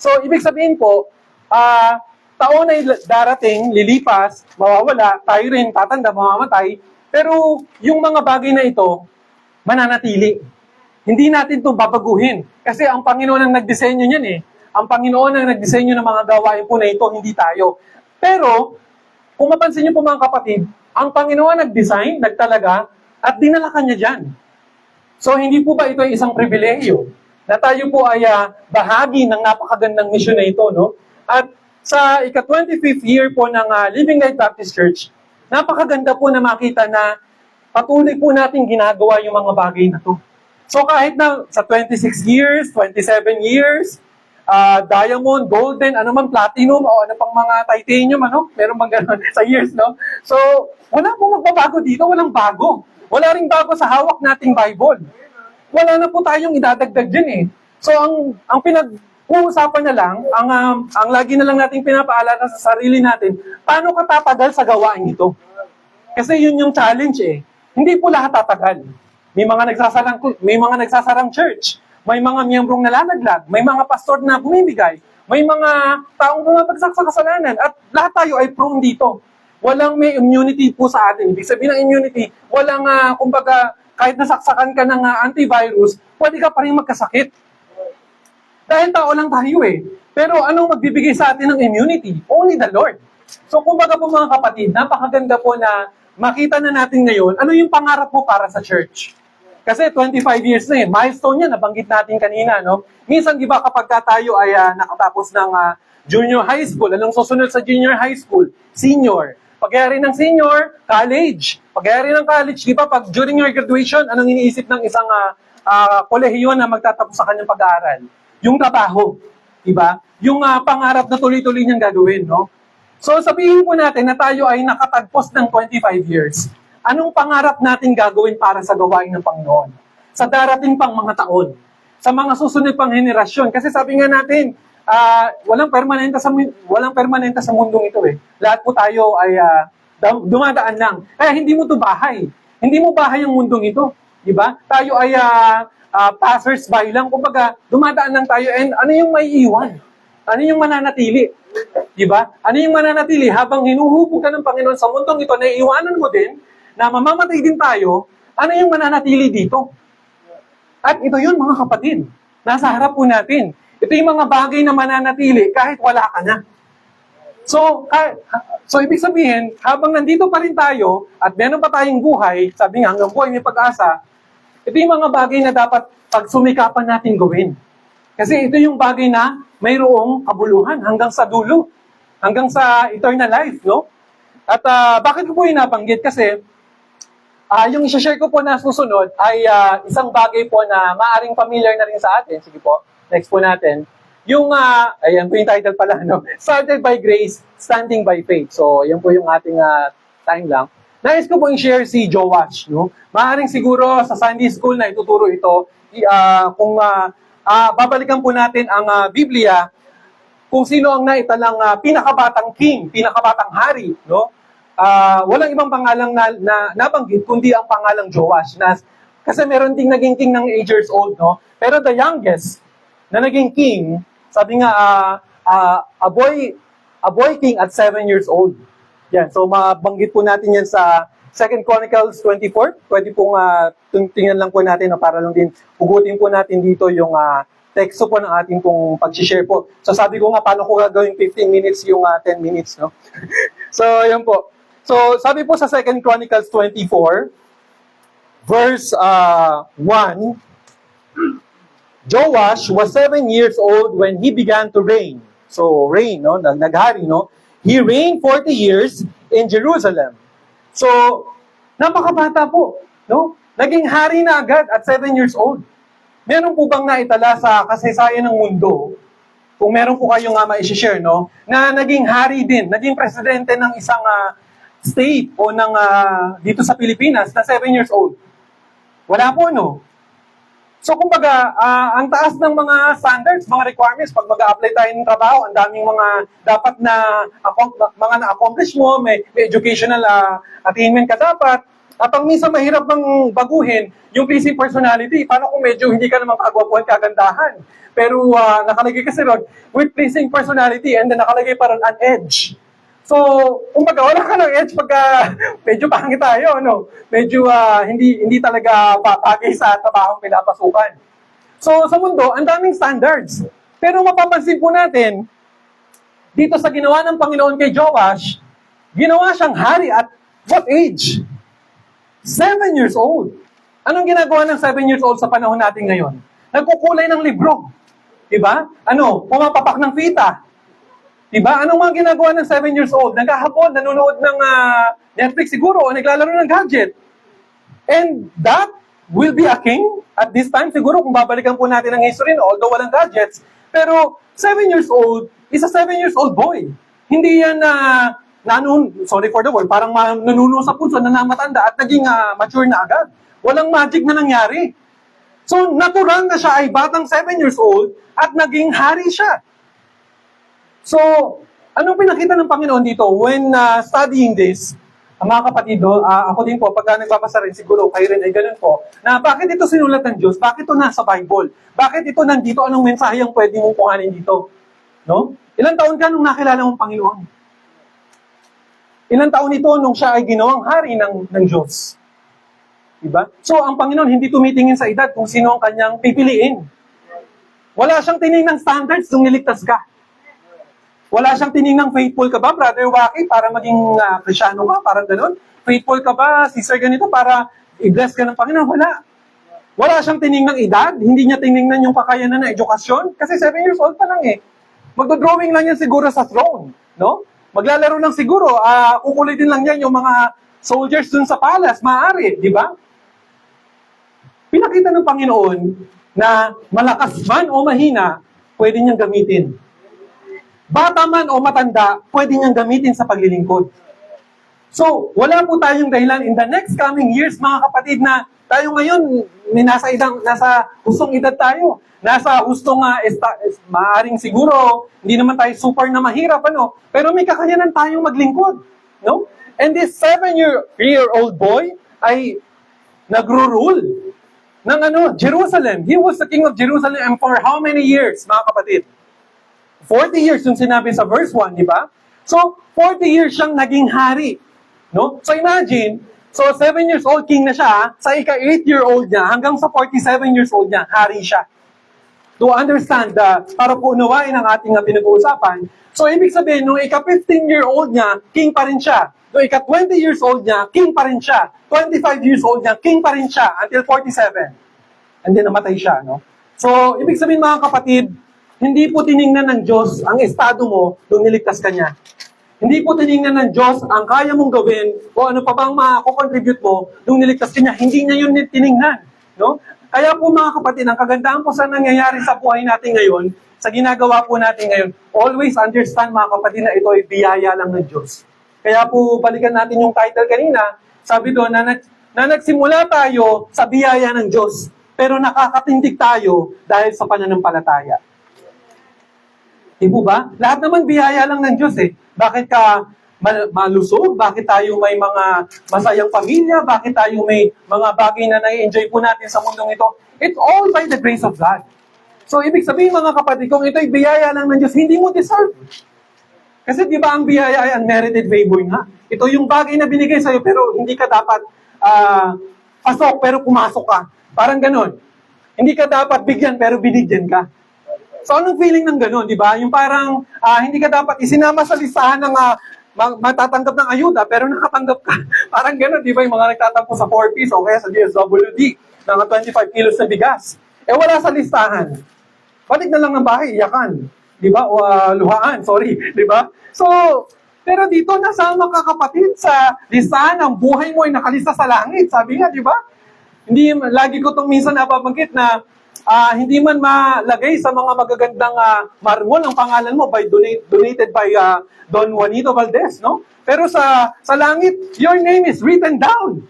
So ibig sabihin po, taon ay darating, lilipas, mawawala, tayo rin tatanda, mamamatay, pero yung mga bagay na ito, mananatili. Hindi natin ito babaguhin. Kasi ang Panginoon ang nagdisenyo niyan eh. Ang Panginoon ang nagdisenyo ng mga gawain po na ito, hindi tayo. Pero, kung mapansin niyo po mga kapatid, ang Panginoon nag-design, nagtalaga, at dinala ka niya dyan. So, hindi po ba ito ay isang pribilehyo na tayo po ay bahagi ng napakagandang misyon na ito, no? At sa ika-25th year po ng Living Light Baptist Church, napakaganda po na makita na patuloy po natin ginagawa yung mga bagay na to. So, kahit na sa 26 years, 27 years, diamond, golden, ano man, platinum, o ano pang mga titanium, ano? Meron bang gano'n sa years, no? So, wala pong magbabago dito, walang bago. Wala ring bago sa hawak nating Bible. Wala na po tayong idadagdag dyan eh. So, ang pinag-uusapan na lang, ang lagi na lang nating pinapaalala sa sarili natin, paano ka tatagal sa gawain ito? Kasi yun yung challenge eh. Hindi po lahat tatagal. May mga nagsasarang church. May mga miyembrong nalalaglag, may mga pastor na bumibigay, may mga taong bumabagsak sa kasalanan, at lahat tayo ay prone dito. Walang may immunity po sa atin. Ibig sabihin ng immunity, walang, kumbaga, kahit nasaksakan ka ng antivirus, pwede ka pa rin magkasakit. Dahil tao lang tayo eh. Pero anong magbibigay sa atin ng immunity? Only the Lord. So kumbaga po mga kapatid, napakaganda po na makita na natin ngayon, ano yung pangarap mo para sa church? Kasi 25 years na eh, milestone yan, nabanggit natin kanina, no? Minsan, di ba, kapag tayo ay nakatapos ng junior high school, anong susunod sa junior high school? Senior. Pagyari ng senior, college. Pagyari ng college, di ba, pag during your graduation, anong iniisip ng isang kolehiyon na magtatapos sa kanyang pag-aaral? Yung trabaho, di ba? Yung pangarap na tuloy-tuloy niyang gagawin, no? So, sabihin po natin na tayo ay nakatagpos ng 25 years. Anong pangarap natin gagawin para sa gawain ng Panginoon? Sa darating pang mga taon, sa mga susunod pang henerasyon. Kasi sabi nga natin, walang permanente sa mundong ito eh. Lahat po tayo ay dumadaan lang. Kaya hindi mo to bahay. Hindi mo bahay ang mundong ito. Di ba? Tayo ay passers-by lang. Kumbaga, dumadaan lang tayo. And ano yung may iwan? Ano yung mananatili? Di ba? Ano yung mananatili? Habang hinuhubog ka ng Panginoon sa mundong ito, naiiwanan mo din, na mamamatay din tayo, ano yung mananatili dito? At ito yun mga kapatid. Nasa harap po natin. Ito yung mga bagay na mananatili kahit wala ka na. So ibig sabihin, habang nandito pa rin tayo at meron pa tayong buhay, sabi nga hanggang buhay may pag-asa, ito yung mga bagay na dapat pagsumikapan natin gawin. Kasi ito yung bagay na mayroong kabuluhan hanggang sa dulo, hanggang sa eternal life, no? At bakit ko po yung nabanggit? Kasi yung isa-share ko po na susunod ay isang bagay po na maaring familiar na rin sa atin. Sige po, next po natin. Yung, ayan po yung title pala, no? Started by Grace, Standing by Faith. So, yan po yung ating time lang. Nais ko po i-share si Joash, no? Maaring siguro sa Sunday School na ituturo ito, kung babalikan po natin ang Biblia, kung sino ang naitalang pinakabatang king, pinakabatang hari, no? Walang ibang pangalang na nabanggit kundi ang pangalang Joash. Kasi meron ding naging king ng 8 years old, no? Pero the youngest na naging king, sabi nga, a boy king at 7 years old. Yan, so mabanggit po natin yan sa 2 Chronicles 24. Pwede pong tingnan lang po natin para lang din hugutin po natin dito yung teksto po ng ating pong pag-share po. So sabi ko nga, paano ko gagawin 15 minutes yung 10 minutes, no? So, yan po. So, sabi po sa 2 Chronicles 24, verse 1, Joash was 7 years old when he began to reign. So, reign, no? Naghari, no? He reigned 40 years in Jerusalem. So, napakabata po, no? Naging hari na agad at 7 years old. Meron po bang naitala sa kasaysayan ng mundo, kung meron po kayong ma-share, no? Na naging hari din, naging presidente ng isang state o ng dito sa Pilipinas na 7 years old? Wala po, no? So, kumbaga, ang taas ng mga standards, mga requirements, pag mag-a-apply tayo ng trabaho, ang daming mga dapat na mga na-accomplish mo, may educational attainment ka dapat. At ang minsan mahirap bang baguhin, yung pleasing personality. Paano kung medyo hindi ka naman kagwapuhan, kagandahan? Pero nakalagay kasi ron, with pleasing personality, and then nakalagay pa ron an edge. So, kumbaga, wala ka ng edge pagka medyo pangit tayo, no? Medyo hindi talaga bagay sa trabahong pinapasukan. So, sa mundo, ang daming standards. Pero mapapansin po natin, dito sa ginawa ng Panginoon kay Joash, ginawa siyang hari at what age? 7 years old. Anong ginagawa ng 7 years old sa panahon natin ngayon? Nagkukulay ng libro. Diba? Pumapapak ng pita. Diba? Anong mga ginagawa ng 7 years old? Nagkahapon, nanonood ng Netflix siguro o naglalaro ng gadget. And that will be a king at this time. Siguro kung babalikan po natin ang history, although walang gadgets, pero 7 years old is a 7 years old boy. Hindi yan sorry for the word, parang nanuno sa punso na namatanda at naging mature na agad. Walang magic na nangyari. So, natural na siya ay batang 7 years old at naging hari siya. So, anong pinakita ng Panginoon dito when studying this? Mga kapatid, ako din po, pagka nagbabasa rin, siguro kayo rin ay ganun po, na bakit ito sinulat ng Diyos? Bakit ito nasa Bible? Bakit ito nandito? Anong mensahe ang pwede mong kuhanin dito? No? Ilang taon ka nung nakilala mong Panginoon? Ilang taon ito nung siya ay ginawang hari ng Diyos? Diba? So, ang Panginoon hindi tumitingin sa edad kung sino ang kanyang pipiliin. Wala siyang tiningnan standards nung niligtas ka. Wala siyang tiningnan faithful ka ba, Brother Waki, para maging Krisyano ka, parang ganun? Faithful ka ba, sister ganito, para i-bless ka ng Panginoon? Wala. Wala siyang tiningnan edad, hindi niya tiningnan yung kakayanan ng edukasyon, kasi 7 years old pa lang eh. Magdo-drawing lang yan siguro sa throne, no? Maglalaro lang siguro, kukulitin lang yan yung mga soldiers dun sa palace, maaari, di ba? Pinakita ng Panginoon na malakas man o mahina, pwede niyang gamitin. Bata man o matanda, pwede niyang gamitin sa paglilingkod. So, wala po tayong dahilan in the next coming years, mga kapatid, na tayo ngayon, nasa hustong edad tayo. Nasa hustong, maaring siguro, hindi naman tayo super na mahirap, pero may kakayanan tayong maglingkod. No? And this 7-year-old boy ay nagro-rule ng Jerusalem. He was the king of Jerusalem, and for how many years, mga kapatid? 40 years yung sinabi sa verse 1, di ba? So, 40 years siyang naging hari. No? So, imagine, 7 years old king na siya, sa ika-8-year-old niya, hanggang sa 47 years old niya, hari siya. To understand, para po unawain ang ating pinag-uusapan, so, ibig sabihin, nung ika-15-year-old niya, king pa rin siya. Nung ika-20 years old niya, king pa rin siya. 25 years old niya, king pa rin siya, until 47. And then, namatay siya, no? So, ibig sabihin, mga kapatid, hindi po tiningnan ng Diyos ang estado mo nung niligtas ka niya. Hindi po tiningnan ng Diyos ang kaya mong gawin o ano pa bang makakontribute mo nung niligtas ka niya. Hindi niya yun tiningnan. No? Kaya po mga kapatid, ang kagandahan po sa nangyayari sa buhay natin ngayon, sa ginagawa po natin ngayon, always understand mga kapatid na ito ay biyaya lang ng Diyos. Kaya po balikan natin yung title kanina, sabi doon na nagsimula tayo sa biyaya ng Diyos, pero nakakatindig tayo dahil sa pananampalataya. Di po ba? Lahat naman biyaya lang ng Diyos eh. Bakit ka malusog? Bakit tayo may mga masayang pamilya? Bakit tayo may mga bagay na nai-enjoy po natin sa mundong ito? It's all by the grace of God. So, ibig sabihin mga kapatid, kung ito'y biyaya lang ng Diyos, hindi mo deserve. Kasi di ba ang biyaya ay unmerited favor nga. Ito yung bagay na binigay sa'yo pero hindi ka dapat pasok pero pumasok ka. Parang ganon. Hindi ka dapat bigyan pero binigyan ka. So anong feeling ng ganon, di ba? Yung parang hindi ka dapat isinama sa listahan ng matatanggap ng ayuda pero nakatanggap ka. Parang ganon, di ba? Yung mga nagtatampo sa 4Ps o kaya sa DSWD ng 25 kilos na bigas. Eh wala sa listahan. Balik na lang ng bahay, iyakan. Di ba? O luhaan, sorry. Di ba? So, pero dito nasama ka kapatid sa listahan ng buhay mo ay nakalista sa langit. Sabi nga, di ba? Hindi, lagi ko itong minsan napabanggit na hindi man malagay sa mga magagandang marmol ang pangalan mo by donated by Don Juanito Valdez, no? Pero sa langit, your name is written down.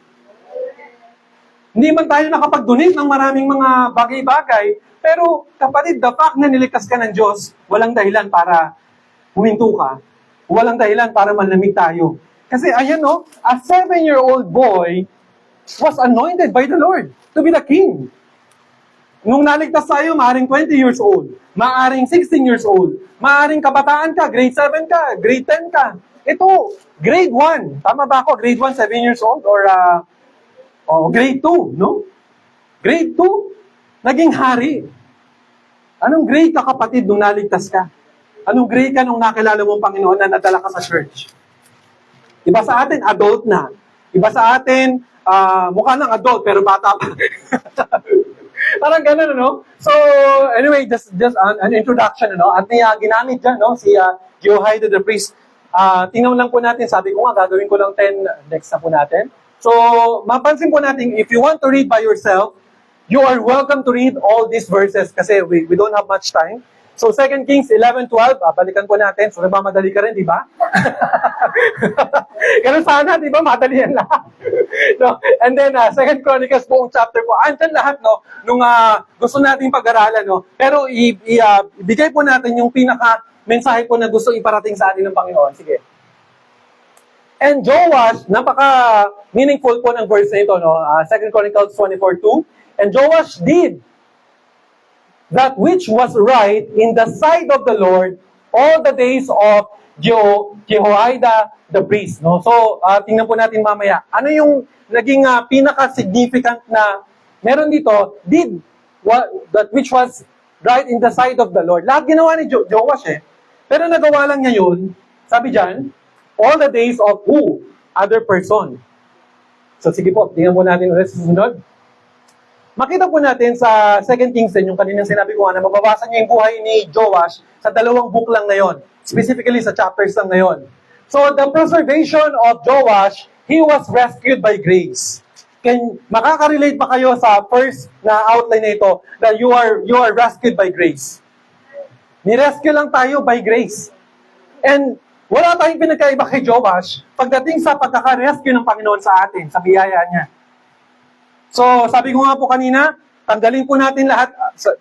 Hindi man tayo nakapag-donate ng maraming mga bagay-bagay, pero kapatid, the fact na niligtas ka ng Diyos, walang dahilan para huminto ka. Walang dahilan para manlamig tayo. Kasi ayan no, a 7-year-old boy was anointed by the Lord to be the king. Nung naligtas tayo, maaring 20 years old, maaring 16 years old, maaring kabataan ka, grade 7 ka, grade 10 ka. Ito, grade 1. Tama ba ako? Grade 1, 7 years old? Or grade 2, no? Grade 2, naging hari. Anong grade ka kapatid nung naligtas ka? Anong grade ka nung nakilala mo ang Panginoon na nadala ka sa church? Iba sa atin, adult na. Iba sa atin, mukha ng adult pero bata pa. Parang ganun, no? So, anyway, just an introduction, no? At may ginamit dyan, no? Si Jehoiada the priest. Tingnan lang po natin, sabi ko nga, gagawin ko lang 10 next na po natin. So, mapansin po natin, if you want to read by yourself, you are welcome to read all these verses kasi we don't have much time. So, 2 Kings 11:12, balikan po natin. So, madali ka rin, di ba? Ganun sana, di ba? Madali yan lahat. No? And then, 2 Chronicles buong chapter po. Andyan lahat, no? Nung gusto nating pag-aralan, no? Pero, ibigay po natin yung pinaka-mensahe po na gusto iparating sa atin ng Panginoon. Sige. And Joash, napaka-meaningful po ng verse na ito, no? 2 Chronicles 24:2. And Joash did that which was right in the sight of the Lord all the days of Jehoiada the priest. No? So, tingnan po natin mamaya. Ano yung naging pinaka-significant na meron dito? Did that which was right in the sight of the Lord. Lahat ginawa ni Joash eh. Pero nagawa lang niya yun, sabi dyan, all the days of who? Other person. So, sige po, tingnan po natin ulit sa susunod. Makita po natin sa 2 Kings din, yung kaninang sinabi ko na mababasa niya yung buhay ni Joash sa 2 book lang na yon, specifically sa chapters lang na yon. So, the preservation of Joash, he was rescued by grace. Makaka-relate ba kayo sa first na outline na ito that you are rescued by grace? Ni-rescue lang tayo by grace. And wala tayong pinagkaiba kay Joash pagdating sa pagkaka-rescue ng Panginoon sa atin, sa biyaya niya. So, sabi ko nga po kanina, tanggalin po natin lahat.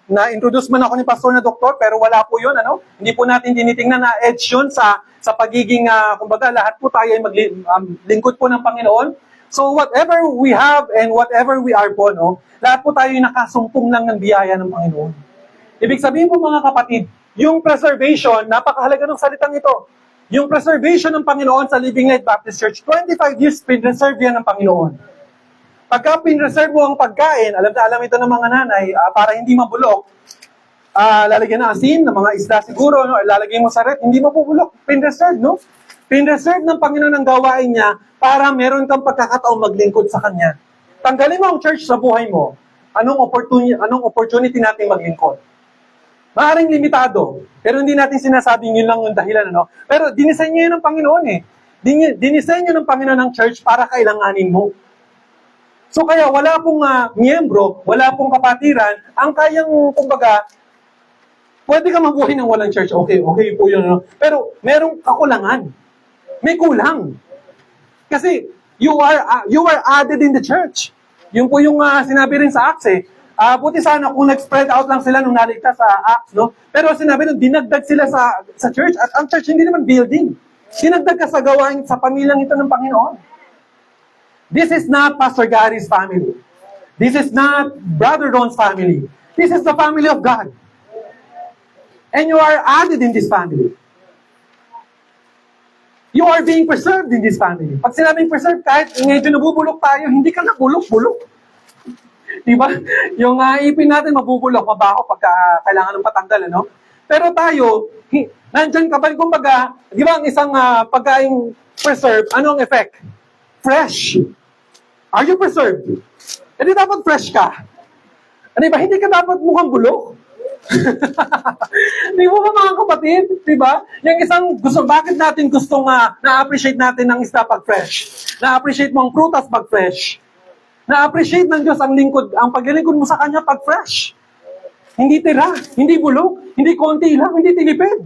Na-introduce man ako ni Pastor na doktor, pero wala po yun. Ano? Hindi po natin tinitingnan na edge yun sa pagiging, kumbaga, lahat po tayo ay maglingkod po ng Panginoon. So, whatever we have and whatever we are po, no, lahat po tayo ay nakasumpong lang ng biyaya ng Panginoon. Ibig sabihin po mga kapatid, yung preservation, napakahalaga ng salitang ito. Yung preservation ng Panginoon sa Living Light Baptist Church, 25 years pinreserve yan ng Panginoon. Pagka pinreserve mo ang pagkain, alam na alam ito ng mga nanay, para hindi mabulok, lalagyan ng asin, ng mga isda siguro, no? Lalagyan mo sa rep, hindi mabubulok. Pinreserve, no? Pinreserve ng Panginoon ang gawain niya para meron kang pagkakataong maglingkod sa Kanya. Tanggalin mo ang church sa buhay mo. Anong opportunity natin maglingkod? Maaring limitado, pero hindi natin sinasabing yun lang yung dahilan, ano? Pero dinisenyo yun ng Panginoon eh. Dinisenyo ng Panginoon ang church para kailanganin mo. So kaya wala pong miyembro, wala pong kapatiran, ang kayang, kumbaga, pwede ka mabuhay ng walang church. Okay po yun. No? Pero merong kakulangan. May kulang. Kasi you are added in the church. Yun po yung sinabi rin sa Acts eh. Buti sana kung nag-spread out lang sila nung naligtas sa Acts, no? Pero sinabi nung dinagdag sila sa church, at ang church hindi naman building. Dinagdag ka sa gawain sa pamilyang ito ng Panginoon. This is not Pastor Gary's family. This is not Brother Ron's family. This is the family of God. And you are added in this family. You are being preserved in this family. Pag sinabing preserved, kahit medyo nabubulok tayo, hindi ka nabulok-bulok. Diba? Yung ipin natin mabubulok, mabaho pagka kailangan ng patanggal, ano? Pero tayo, nandyan ka pa rin, kumbaga, di ba ang isang pagkain preserved, ano ang effect? Fresh. Are you preserved? E di dapat fresh ka. Ano ba? Hindi ka dapat mukhang bulok. Di mo ba mga kapatid? Di ba? Yung isang gusto, bakit natin gustong na-appreciate natin ng isda pag fresh? Na-appreciate mo ang prutas pag fresh? Na-appreciate ng Diyos ang lingkod, ang paglilingkod mo sa Kanya pag fresh? Hindi tira, hindi bulok, hindi konti lang, hindi tinipid.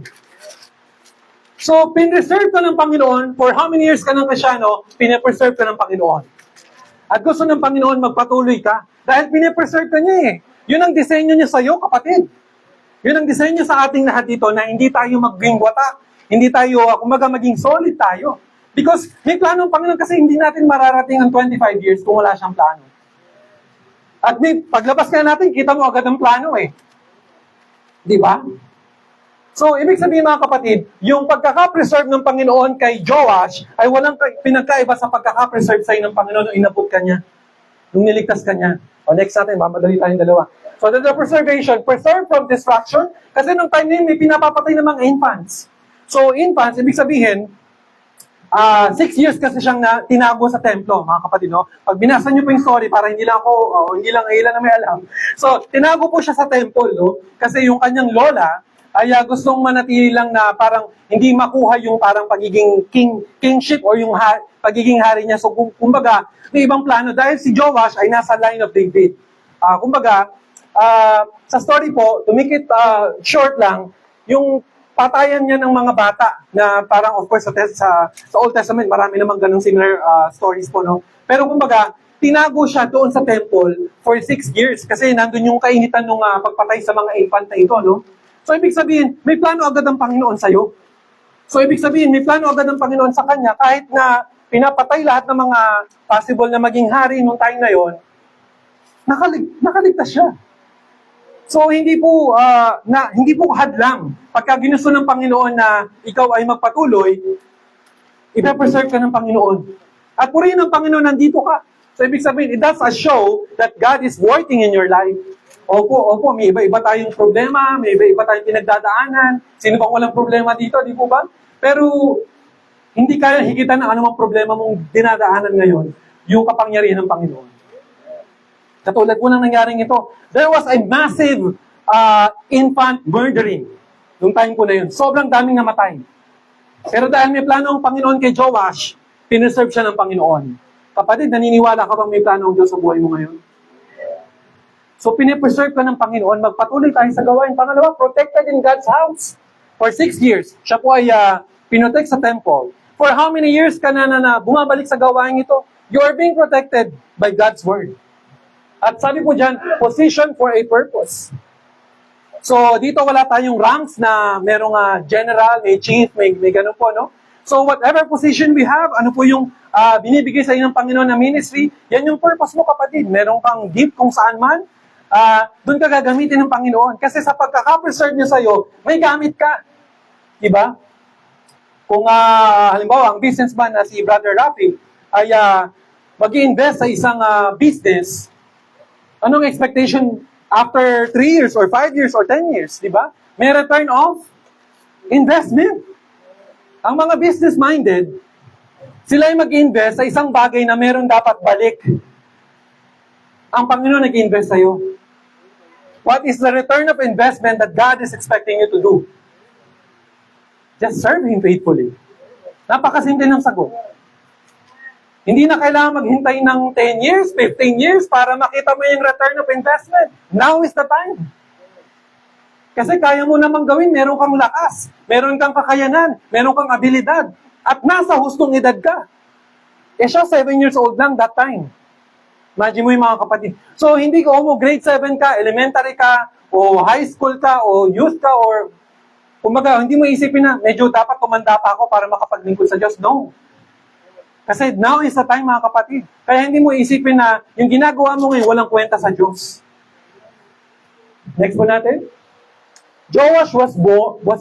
So, pinreserve ka ng Panginoon, for how many years ka ng Krisyano, pinapreserve ka ng Panginoon. At gusto ng Panginoon magpatuloy ka, dahil pinapreserve ka niya eh. Yun ang disenyo niya sa'yo, kapatid. Yun ang disenyo sa ating lahat dito, na hindi tayo maging watak, hindi tayo, kumbaga maging solid tayo. Because may plano ng Panginoon kasi hindi natin mararating ang 25 years kung wala siyang plano. At may paglabas ka natin, kita mo agad ang plano eh. Di ba? So, ibig sabihin mga kapatid, yung pagkaka-preserve ng Panginoon kay Joash ay walang pinagkaiba sa pagkaka-preserve sa'yo ng Panginoon nung inabot ka niya, nung niligtas ka niya. O next natin, mamadali tayong dalawa. So, the preservation, preserve from destruction, kasi nung time na yun, may pinapapatay ng mga infants. So, infants, ibig sabihin, 6 years kasi siyang tinago sa templo, mga kapatid, no? Pag binasa niyo po yung story, para hindi lang ako, hindi lang ilan na may alam. So, tinago po siya sa temple, no? Kasi yung kanyang lola, ay gustong manatili lang na parang hindi makuha yung parang pagiging kingship or yung pagiging hari niya. So, kumbaga, may ibang plano dahil si Joash ay nasa line of David. Kumbaga, sa story po, to make it short lang, yung patayan niya ng mga bata na parang of course sa Old Testament marami namang ganung similar stories po, no? Pero kumbaga, tinago siya doon sa temple for 6 years kasi nandun yung kainitan ng pagpatay sa mga infant na ito, no? So, ibig sabihin, may plano agad ang Panginoon sa'yo. So, ibig sabihin, may plano agad ang Panginoon sa kanya kahit na pinapatay lahat ng mga possible na maging hari nung time na yon, nakaligtas siya. So, hindi po hadlang. Pagka ginusto ng Panginoon na ikaw ay magpatuloy, ipapreserve ka ng Panginoon. At purihin ng Panginoon, nandito ka. So, ibig sabihin, it does show that God is working in your life. Opo, may iba-iba tayong problema, may iba-iba tayong pinagdadaanan. Sino bang walang problema dito, di po ba? Pero, hindi kaya higitan ng anumang problema mong dinadaanan ngayon, yung kapangyarihan ng Panginoon. Katulad po nang nangyaring ito, there was a massive infant murdering nung time ko na yun. Sobrang daming namatay. Pero dahil may plano ang Panginoon kay Joash, pineserve siya ng Panginoon. Kapatid, naniniwala ka bang may plano ang Diyos sa buhay mo ngayon? So, pinipreserve ka ng Panginoon, magpatuloy tayo sa gawain. Pangalawa, protected in God's house. For 6 years, siya po ay pinotect sa temple. For how many years ka na bumabalik sa gawain ito? You are being protected by God's word. At sabi po dyan, position for a purpose. So, dito wala tayong ranks na merong general, may chief, may ganun po, no? So, whatever position we have, ano po yung binibigay sa inyo ng Panginoon na ministry, yan yung purpose mo, kapatid. Meron kang gift kung saan man, doon ka gagamitin ng Panginoon. Kasi sa pagkaka-preserve niya sa'yo, may gamit ka. Diba? Kung halimbawa, ang businessman na si Brother Rafi ay mag-i-invest sa isang business, anong expectation after 3 years or 5 years or 10 years? Diba? May return of investment. Ang mga business-minded, sila ay mag-invest sa isang bagay na meron dapat balik. Ang Panginoon nag-invest sa'yo. What is the return of investment that God is expecting you to do? Just serve Him faithfully. Napakasimple ng sagot. Hindi na kailangan maghintay ng 10 years, 15 years para makita mo yung return of investment. Now is the time. Kasi kaya mo namang gawin, meron kang lakas, meron kang kakayanan, meron kang abilidad, at nasa hustong edad ka. Siya 7 years old lang that time. Imagine mo yung mga kapatid. So, hindi ko, grade 7 ka, elementary ka, o high school ka, o youth ka, or kumbaga, hindi mo isipin na medyo dapat tumanda pa ako para makapaglingkod sa Diyos. No. Kasi now is the time, mga kapatid. Kaya hindi mo isipin na yung ginagawa mo ngayon walang kwenta sa Diyos. Next po natin. Joash was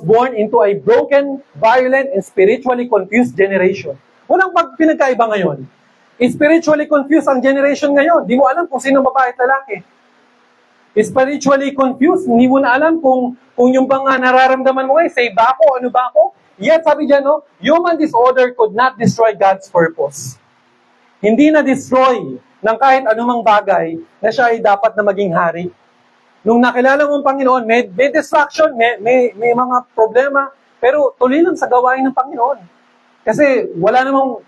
born into a broken, violent, and spiritually confused generation. Walang pinagkaiba ngayon. Spiritually confused ang generation ngayon. Di mo alam kung sino babae at lalaki. Spiritually confused, hindi mo na alam kung yung bang nararamdaman mo say ba ako, ano ba ako? Yet sabi dyan, no, human disorder could not destroy God's purpose. Hindi na-destroy ng kahit anumang bagay na siya ay dapat na maging hari. Nung nakilala mo ang Panginoon, may distraction, may mga problema, pero tuloy lang sa gawain ng Panginoon. Kasi wala namang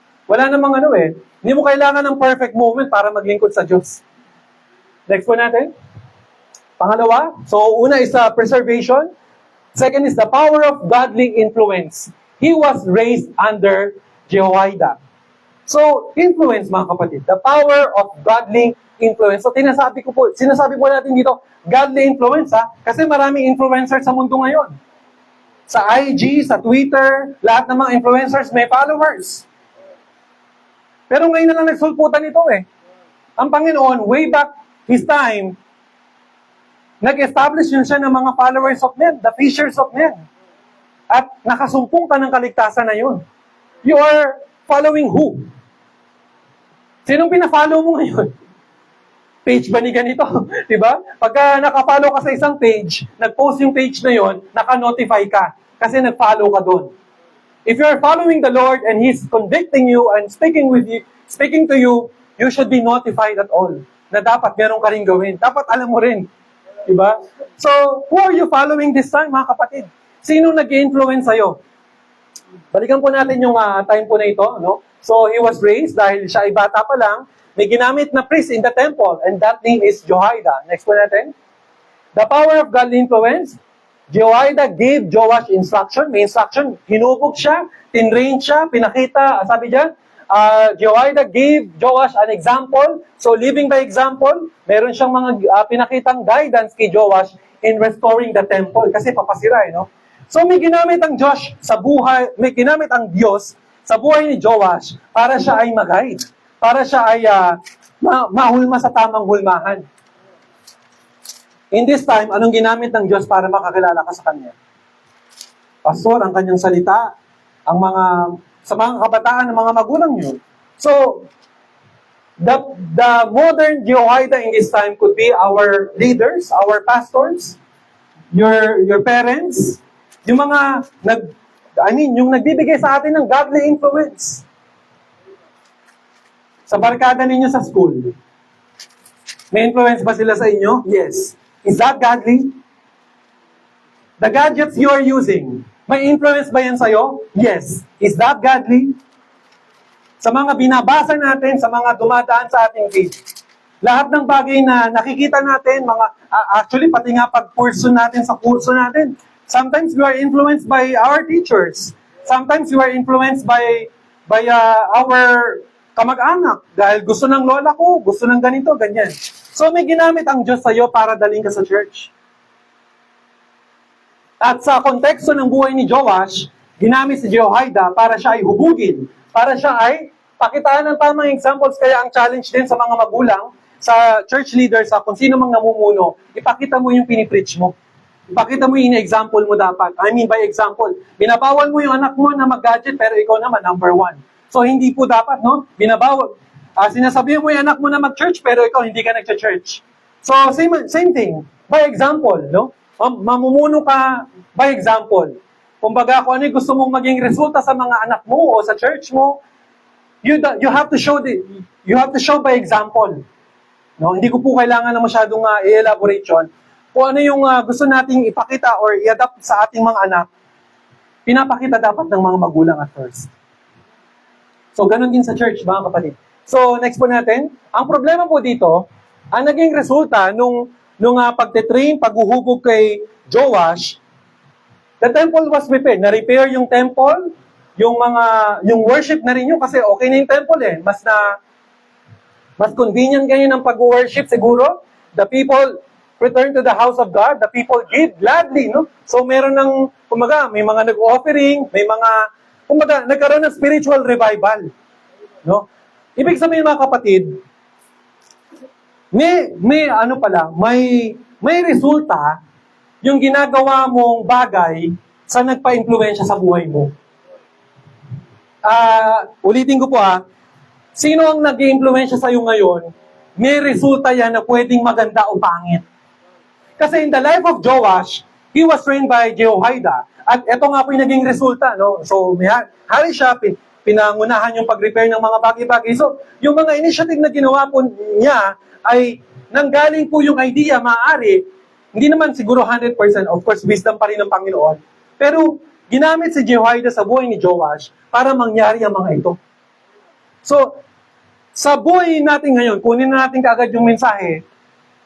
hindi mo kailangan ng perfect moment para maglingkod sa Diyos. Next po natin. Pangalawa, so una is preservation. Second is the power of godly influence. He was raised under Jehoiada. So, influence mga kapatid, the power of godly influence. So, sinasabi po natin dito, godly influence kasi maraming influencers sa mundo ngayon. Sa IG, sa Twitter, lahat ng mga influencers may followers. Pero ngayon na lang nagsulputan ito Ang Panginoon, way back His time, nag-establish yun siya ng mga followers of men, the fishers of men. At nakasumpong ka ng kaligtasan na yun. You are following who? Sinong pina-follow mo ngayon? Page ba ni ganito? Diba? Pagka naka-follow ka sa isang page, nag-post yung page na yon, naka-notify ka. Kasi nag-follow ka doon. If you're following the Lord and He's convicting you and speaking to you, you should be notified at all. Na dapat meron ka rin gawin. Dapat alam mo rin. Diba? So, who are you following this time, mga kapatid? Sino nag-influence sa'yo? Balikan po natin yung time po na ito. No? So, he was raised dahil siya ay bata pa lang. May ginamit na priest in the temple and that name is Jehoiada. Next po natin. The power of godly influence. Jehoiada gave Joash instruction. May instruction. Hinubog siya, tinrain siya, pinakita. Sabi dyan, Jehoiada gave Joash an example. So, living by example, meron siyang mga pinakitang guidance kay Joash in restoring the temple. Kasi papasira, no? So, may ginamit ang Diyos sa buhay ni Joash para siya ay mag-guide. Para siya ay mahulma sa tamang hulmahan. In this time, anong ginamit ng Diyos para makakilala ka sa Kanya? Pastor, ang Kanyang salita, sa mga kabataan ng mga magulang nyo. So, the modern Jehoiada in this time could be our leaders, our pastors, your parents, yung mga yung nagbibigay sa atin ng godly influence. Sa barkada ninyo sa school, may influence ba sila sa inyo? Yes. Is that godly? The gadgets you are using, may influence ba yan sa'yo? Yes. Is that godly? Sa mga binabasa natin, sa mga dumadaan sa ating feed, lahat ng bagay na nakikita natin, actually, pati nga pag-kurso natin sa kurso natin, sometimes we are influenced by our teachers. Sometimes we are influenced by our kamag-anak. Dahil gusto ng lola ko, gusto ng ganito, ganyan. So may ginamit ang Diyos sa'yo para daling ka sa church. At sa konteksto ng buhay ni Joash, ginamit si Jehoiada para siya ay hubugin, para siya ay pakitaan ng tamang examples. Kaya ang challenge din sa mga magulang, sa church leaders, sa kung sino mang namumuno, ipakita mo yung pinipreach mo. Ipakita mo yung example mo dapat. I mean by example, binabawal mo yung anak mo na mag-gadget pero ikaw naman number 1. So hindi po dapat, no? Binabawal. Sinasabihan mo yung anak mo na mag-church pero ikaw hindi ka nag-church. So same thing, by example, no? Mamumuno ka by example. Kumbaga, kung ano yung gusto mong maging resulta sa mga anak mo o sa church mo, you have to show by example. No, hindi ko po kailangan na masyadong i-elaboration. Kung ano yung gusto nating ipakita or i-adapt sa ating mga anak, pinapakita dapat ng mga magulang at first. So, ganun din sa church, mga kapatid. So, next po natin. Ang problema po dito, ang naging resulta nung pagtitrain, paghuhubog kay Joash, the temple was repaired. Na-repair yung temple, yung worship na rin yun, kasi okay na yung temple mas convenient ngayon ang pag-worship siguro. The people return to the house of God, the people give gladly, no? So meron ng, may mga nag-offering, nagkaroon ng spiritual revival, no? Ibig sabihin mga kapatid, may resulta yung ginagawa mong bagay sa nagpa-impluwensya sa buhay mo. Ulitin ko po sino ang nag-i-impluwensya sa'yo ngayon, may resulta yan na pwedeng maganda o pangit. Kasi in the life of Joash, he was trained by Jehoiada. At ito nga po yung naging resulta. No? So, may hari siya, pinangunahan yung pag-repair ng mga bagay-bagay. So, yung mga initiative na ginawa po niya ay nanggaling po yung idea, maaari, hindi naman siguro 100%, of course, wisdom pa rin ng Panginoon. Pero, ginamit si Jehoiada sa buhay ni Joash para mangyari ang mga ito. So, sa buhay natin ngayon, kunin na natin kaagad yung mensahe,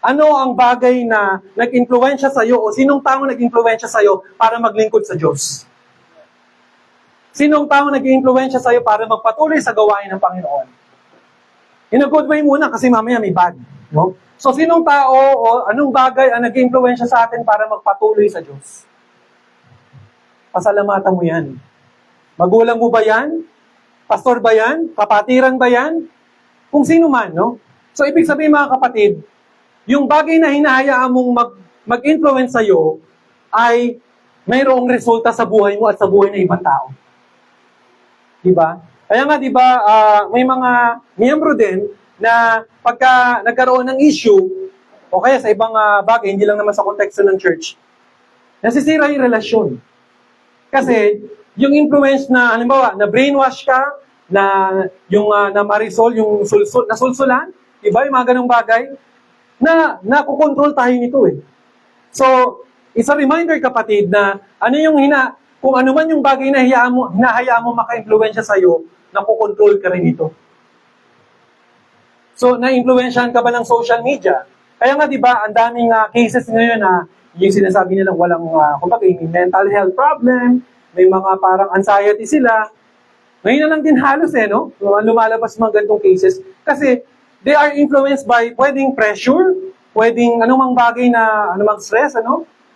ano ang bagay na nag-influensya sa'yo o sinong tao nag-influensya sa'yo para maglingkod sa Diyos? Sinong tao nag-influensya sa'yo para magpatuloy sa gawain ng Panginoon? In a good way muna kasi mamaya may bad. No? So, sinong tao o anong bagay ang nag-influensya sa atin para magpatuloy sa Diyos? Pasalamatan mo yan. Magulang mo ba yan? Pastor ba yan? Kapatiran ba yan? Kung sino man, no? So, ibig sabihin mga kapatid, yung bagay na hinahayaan mong mag-influence sa'yo ay mayroong resulta sa buhay mo at sa buhay ng ibang tao. Diba? Kaya nga, diba, may mga miyembro din na pagka nagkaroon ng issue, o kaya sa ibang bagay, hindi lang naman sa konteksto ng church, nasisira yung relasyon. Kasi, yung influence na, halimbawa, na brainwash ka, na marisol, yung nasulsulan, diba, yung mga ganong bagay, na nakukontrol tayo nito eh. So, it's a reminder kapatid na kung ano man yung bagay na hinahayaan mo maka-influensya sa'yo, nakukontrol ka rin ito. So, na-influensyahan ka ba ng social media? Kaya nga, di ba, ang daming cases ngayon na yung sinasabi nilang walang, kumbaga, may mental health problem, may mga parang anxiety sila. Ngayon na lang din halos no? Lumalabas mga ganitong cases. Kasi, they are influenced by pwedeng pressure, pwedeng anumang bagay na, anumang stress,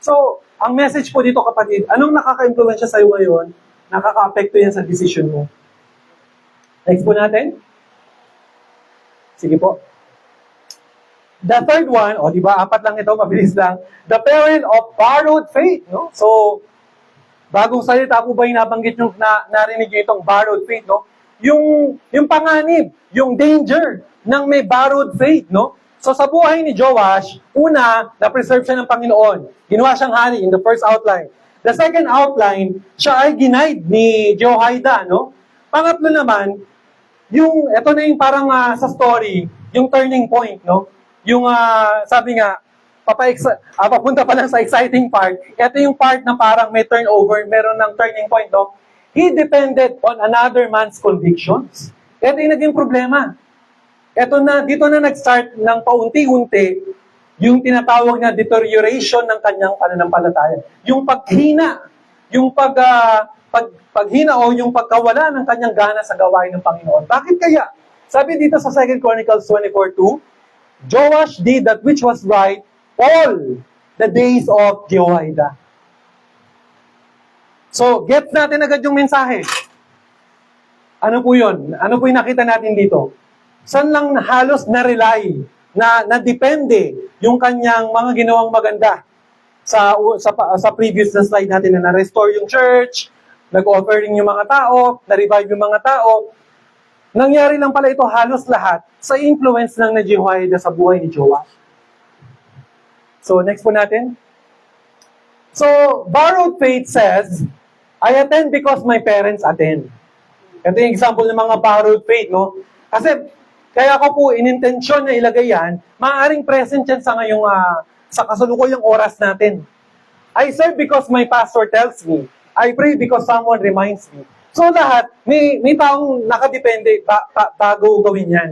So, ang message po dito kapatid, anong nakaka-influensya sa'yo ngayon, nakaka-apekto yan sa decision mo. Next po natin. Sige po. The third one, di ba, 4 lang ito, mabilis lang. The peril of borrowed faith, no? So, bagong salita po ba yung nabanggit nyo, narinig nyo itong borrowed faith, no? Yung panganib, yung danger ng may borrowed faith, no? So sa buhay ni Joash, una, na-preserve siya ng Panginoon. Ginawa siyang hari in the first outline. The second outline, siya ay ginaid ni Jehoiada, no? Pangatlo naman, ito na yung parang sa story, yung turning point, no? Yung sabi nga, papunta pa lang sa exciting part, ito yung part na parang may turnover, meron ng turning point, no? He depended on another man's convictions. Ito yung naging problema. Dito na nag-start ng paunti-unti yung tinatawag na deterioration ng kanyang pananampalataya. Yung paghina, yung paghina o yung pagkawala ng kanyang gana sa gawain ng Panginoon. Bakit kaya? Sabi dito sa 2 Chronicles 24:2, Joash did that which was right all the days of Jehoiada. So, get natin agad yung mensahe. Ano po yun? Ano po yung nakita natin dito? Saan lang halos na-rely, na-depende yung kanyang mga ginawang maganda sa previous na slide natin na na-restore yung church, nag-offering yung mga tao, na-revive yung mga tao. Nangyari lang pala ito halos lahat sa influence ng Jehoiada sa buhay ni Joash. So, next po natin. So, borrowed faith says, I attend because my parents attend. Ito yung example ng mga borrowed faith, no? Kasi, kaya ko po inintensyon na ilagay yan, maaaring present yan sa ngayong, sa kasalukuyang oras natin. I serve because my pastor tells me. I pray because someone reminds me. So lahat, may taong nakadepende bago gawin yan.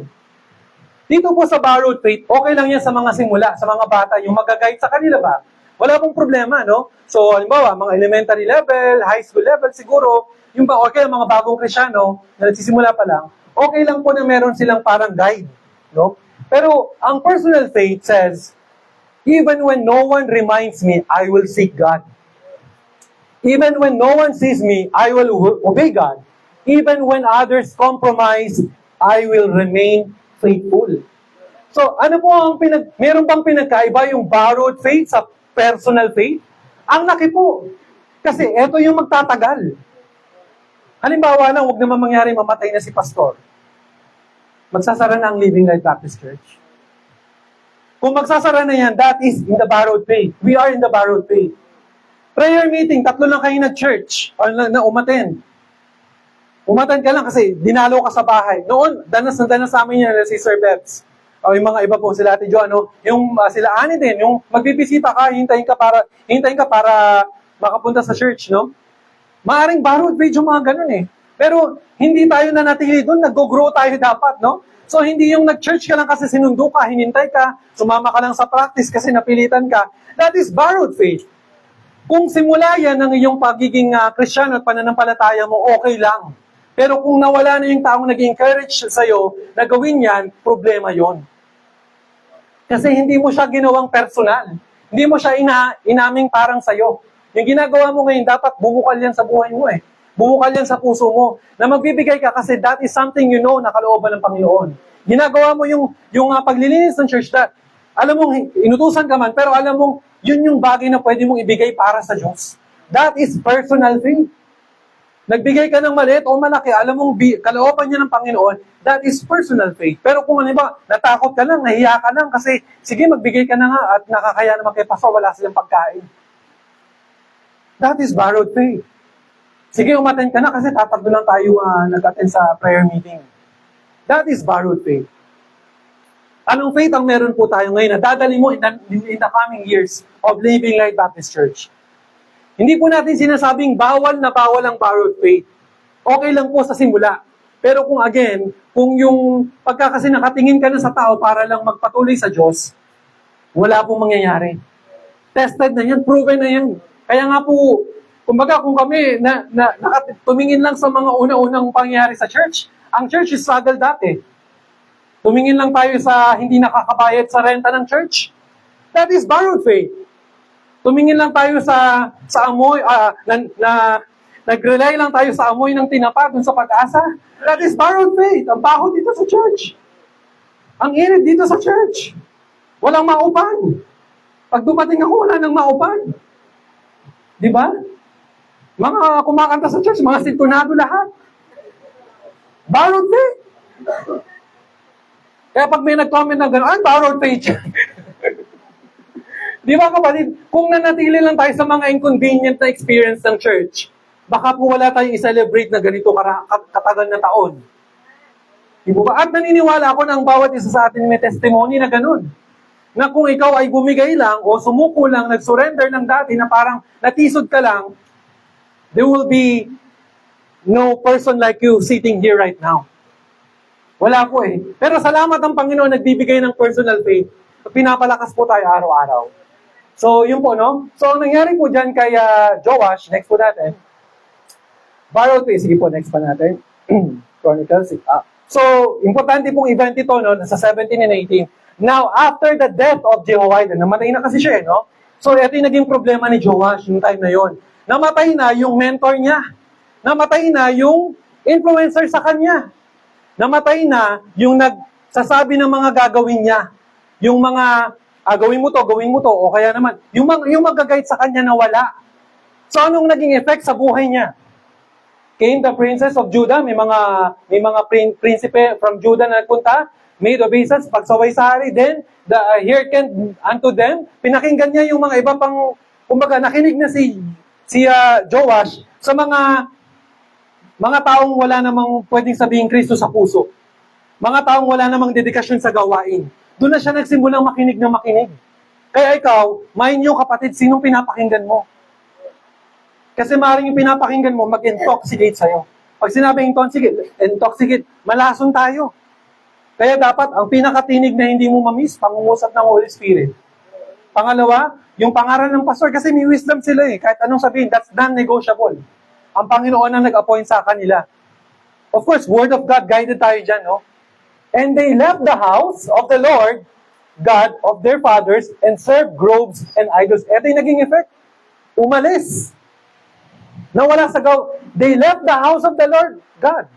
Dito po sa borrowed faith, okay lang yan sa mga simula, sa mga bata, yung mag-guide sa kanila ba? Wala pong problema, no? So, halimbawa, mga elementary level, high school level, siguro, yung ba, okay, mga bagong Krisyano, na nagsisimula pa lang, okay lang po na meron silang parang guide, no? Pero, ang personal faith says, even when no one reminds me, I will seek God. Even when no one sees me, I will obey God. Even when others compromise, I will remain faithful. So, ano po ang meron bang pinagkaiba yung borrowed faith sa personal faith? Ang laki po. Kasi eto yung magtatagal. Halimbawa lang, huwag naman mangyari mamatay na si pastor. Magsasara na ang Living Light Baptist Church. Kung magsasara na yan, that is in the borrowed faith. We are in the borrowed faith. Prayer meeting, 3 lang kayo na church or na umattend. Umattend ka lang kasi dinalo ka sa bahay. Noon, danas sa amin yan si Sir Bebs. O yung mga iba po, sila Ate Jo, yung sila Ani din, yung magbibisita ka, hintayin ka para makapunta sa church, no? Maaring borrowed faith yung mga ganun eh. Pero hindi tayo nanatili doon, nag-grow tayo dapat, no? So hindi yung nag-church ka lang kasi sinundo ka, hinintay ka, sumama ka lang sa practice kasi napilitan ka. That is borrowed faith. Kung simula yan ng iyong pagiging Kristiyano at pananampalataya mo, okay lang. Pero kung nawala na yung taong nag-encourage sa'yo na gawin yan, problema yon. Kasi hindi mo siya ginawang personal. Hindi mo siya inaming parang sa'yo. Yung ginagawa mo ngayon, dapat bubukal yan sa buhay mo eh. Bubukal yan sa puso mo. Na magbibigay ka kasi that is something you know na kalooban ng Panginoon. Ginagawa mo yung paglilinis ng church that, alam mong inutusan ka man, pero alam mong yun yung bagay na pwede mong ibigay para sa Diyos. That is personal faith. Nagbigay ka ng maliit o malaki, alam mong kalooban niya ng Panginoon, that is personal faith. Pero kung ano ba, natakot ka lang, nahiya ka lang, kasi sige, magbigay ka na nga at nakakaya naman kay pastor, wala silang pagkain. That is borrowed faith. Sige, umattend ka na kasi tatatlo lang tayo nag-attend sa prayer meeting. That is borrowed faith. Anong faith ang meron po tayo ngayon na dadali mo in the coming years of Living Light Baptist Church? Hindi po natin sinasabing bawal na bawal ang borrowed faith. Okay lang po sa simula. Pero kung yung pagkakasi nakatingin ka na sa tao para lang magpatuloy sa Diyos, wala pong mangyayari. Tested na yan, proven na yan. Kaya nga po, kumbaga kung kami tumingin lang sa mga una-unang pangyayari sa church, ang church is struggle dati. Tumingin lang tayo sa hindi nakakabayad sa renta ng church. That is borrowed faith. Tumingin lang tayo sa amoy, nag-rely lang tayo sa amoy ng tinapa dun sa Pag-asa. That is borrowed faith. Ang baho dito sa church. Ang init dito sa church. Walang maupan. Pag dumating ako, wala nang maupan. Di ba? Mga kumakanta sa church, mga sintonado lahat. Borrowed faith. Kaya pag may nag-comment na gano'n, borrowed faith yan. Di ba kapatid, kung nanatili lang tayo sa mga inconvenient na experience ng church, baka po wala tayong i-celebrate na ganito katagal na taon. Di ba? At naniniwala ako na ang bawat isa sa atin may testimony na gano'n. Na kung ikaw ay bumigay lang o sumuko lang, nag-surrender lang dati na parang natisod ka lang, there will be no person like you sitting here right now. Wala po eh. Pero salamat ang Panginoon nagbibigay ng personal faith. Pinapalakas po tayo araw-araw. So, yun po, no? So, ang nangyari po dyan kay Joash, next po natin. Borrowed faith. Sige po, next pa natin. Chronicles. So, importante pong event ito, no? Nasa 17 and 18. Now, after the death of Jehoiada, namatay na kasi siya, no? So, ito yung naging problema ni Joash yung time na yon. Namatay na yung mentor niya. Namatay na yung influencer sa kanya. Namatay na yung nagsasabi ng mga gagawin niya. Yung mga, gawin mo to, o kaya naman, yung mag-guide sa kanya na wala. So, anong naging effect sa buhay niya? Came the princess of Judah, may mga prinsipe from Judah na nagpunta, made obeisance, pagsaway sa hari, then the hearkened unto them. Pinakinggan niya yung mga iba pang, kumbaga, nakinig na si Joash sa mga taong wala namang pwedeng sabihin Kristo sa puso. Mga taong wala namang dedikasyon sa gawain. Doon na siya nagsimulang makinig na makinig. Kaya ikaw, mind nyo kapatid, sinong pinapakinggan mo? Kasi maaaring yung pinapakinggan mo, mag-intoxicate sa'yo. Pag sinabi intoxicate, malason tayo. Kaya dapat, ang pinakatinig na hindi mo mamiss, pangungusap ng Holy Spirit. Pangalawa, yung pangaral ng pastor, kasi may wisdom sila eh. Kahit anong sabihin, that's non-negotiable. Ang Panginoon ang nag-appoint sa kanila. Of course, Word of God, guided tayo dyan, no? And they left the house of the Lord, God of their fathers, and served groves and idols. Ito yung naging effect. Umalis. Nawala sa They left the house of the Lord, God.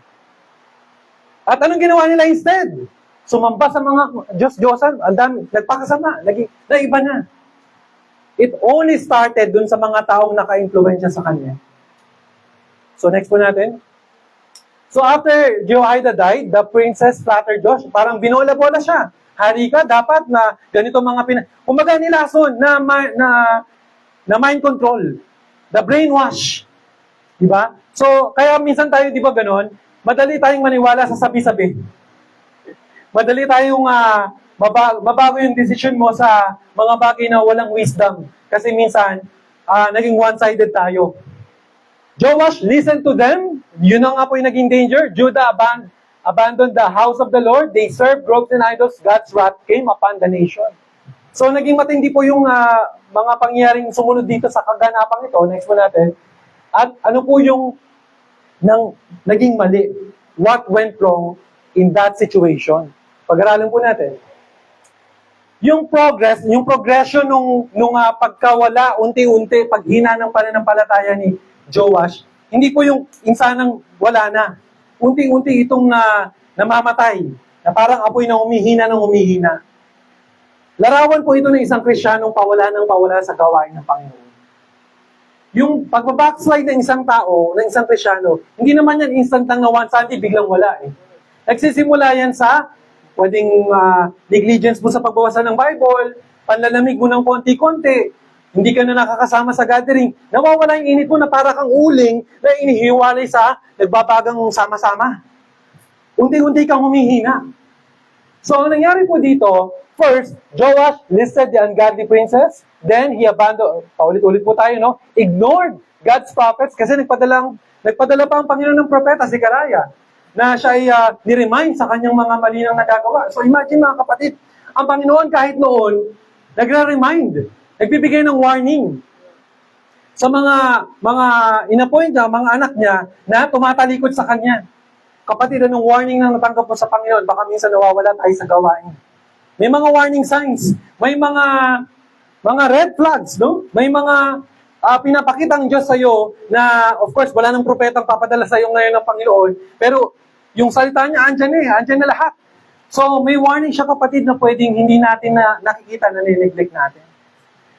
At anong ginawa nila instead? Sumamba sa mga Diyos-Diyosan, ang dami, nagpakasama, naiba na. It only started dun sa mga taong naka-influensya sa kanya. So next po natin. So after Jehoiada died, the princess flattered Joash. Parang binola-bola siya. Hari ka, dapat na ganito mga Kumbaga nilason na mind control. The brainwash. Diba? So, kaya minsan tayo, di ba ganon? Madali tayong maniwala sa sabi-sabi. Madali tayong mabago yung decision mo sa mga bagay na walang wisdom. Kasi minsan, naging one-sided tayo. Joash listened to them. Yun na nga po yung naging danger. Judah abandoned the house of the Lord. They served groves and idols. God's wrath came upon the nation. So, naging matindi po yung mga pangyayaring sumunod dito sa kaganapang ito. Next po natin. At ano po yung naging mali? What went wrong in that situation? Pag-aralan po natin. Yung progression nung pagkawala, unti-unti, paghina ng pananampalataya ni Joash, hindi po yung insanang wala na. Unti-unti itong namamatay, na parang apoy na humihina ng humihina. Larawan po ito ng isang Kristiyanong pawala ng pawala sa gawain ng Panginoon. Yung pagbabackslide ng isang tao, ng isang Kristiyano, hindi naman yan instant lang na one Sunday, biglang wala eh. Nagsisimula yan sa pwedeng negligence mo sa pagbabasa ng Bible, panlalamig mo ng konti-konti, hindi ka na nakakasama sa gathering, nawawala yung init mo na para kang uling na inihiwalay sa nagbabagang sama-sama. Unti-unti kang humihina. So, ang nangyari po dito, first, Joash listed the ungodly princess, then he abandoned, paulit-ulit po tayo, no? Ignored God's prophets kasi nagpadala pa ang Panginoon ng propeta, si Karaya, na siya ay ni-remind sa kanyang mga mali nang nagagawa. So imagine mga kapatid, ang Panginoon kahit noon, nagre-remind, nagbibigay ng warning sa mga inappoint niya, mga anak niya, na tumatalikod sa kanya. Kapatid, anong warning na natanggap mo sa Panginoon? Baka minsan nawawala tayo sa gawain. May mga warning signs, may mga red flags, no? May mga pinapakita ang Diyos sa'yo na, of course, wala nang propetang papadala sa'yo ngayon ng Panginoon, pero yung salita niya, andyan na lahat. So, may warning siya kapatid na pwedeng hindi natin na nakikita, na nineglect natin.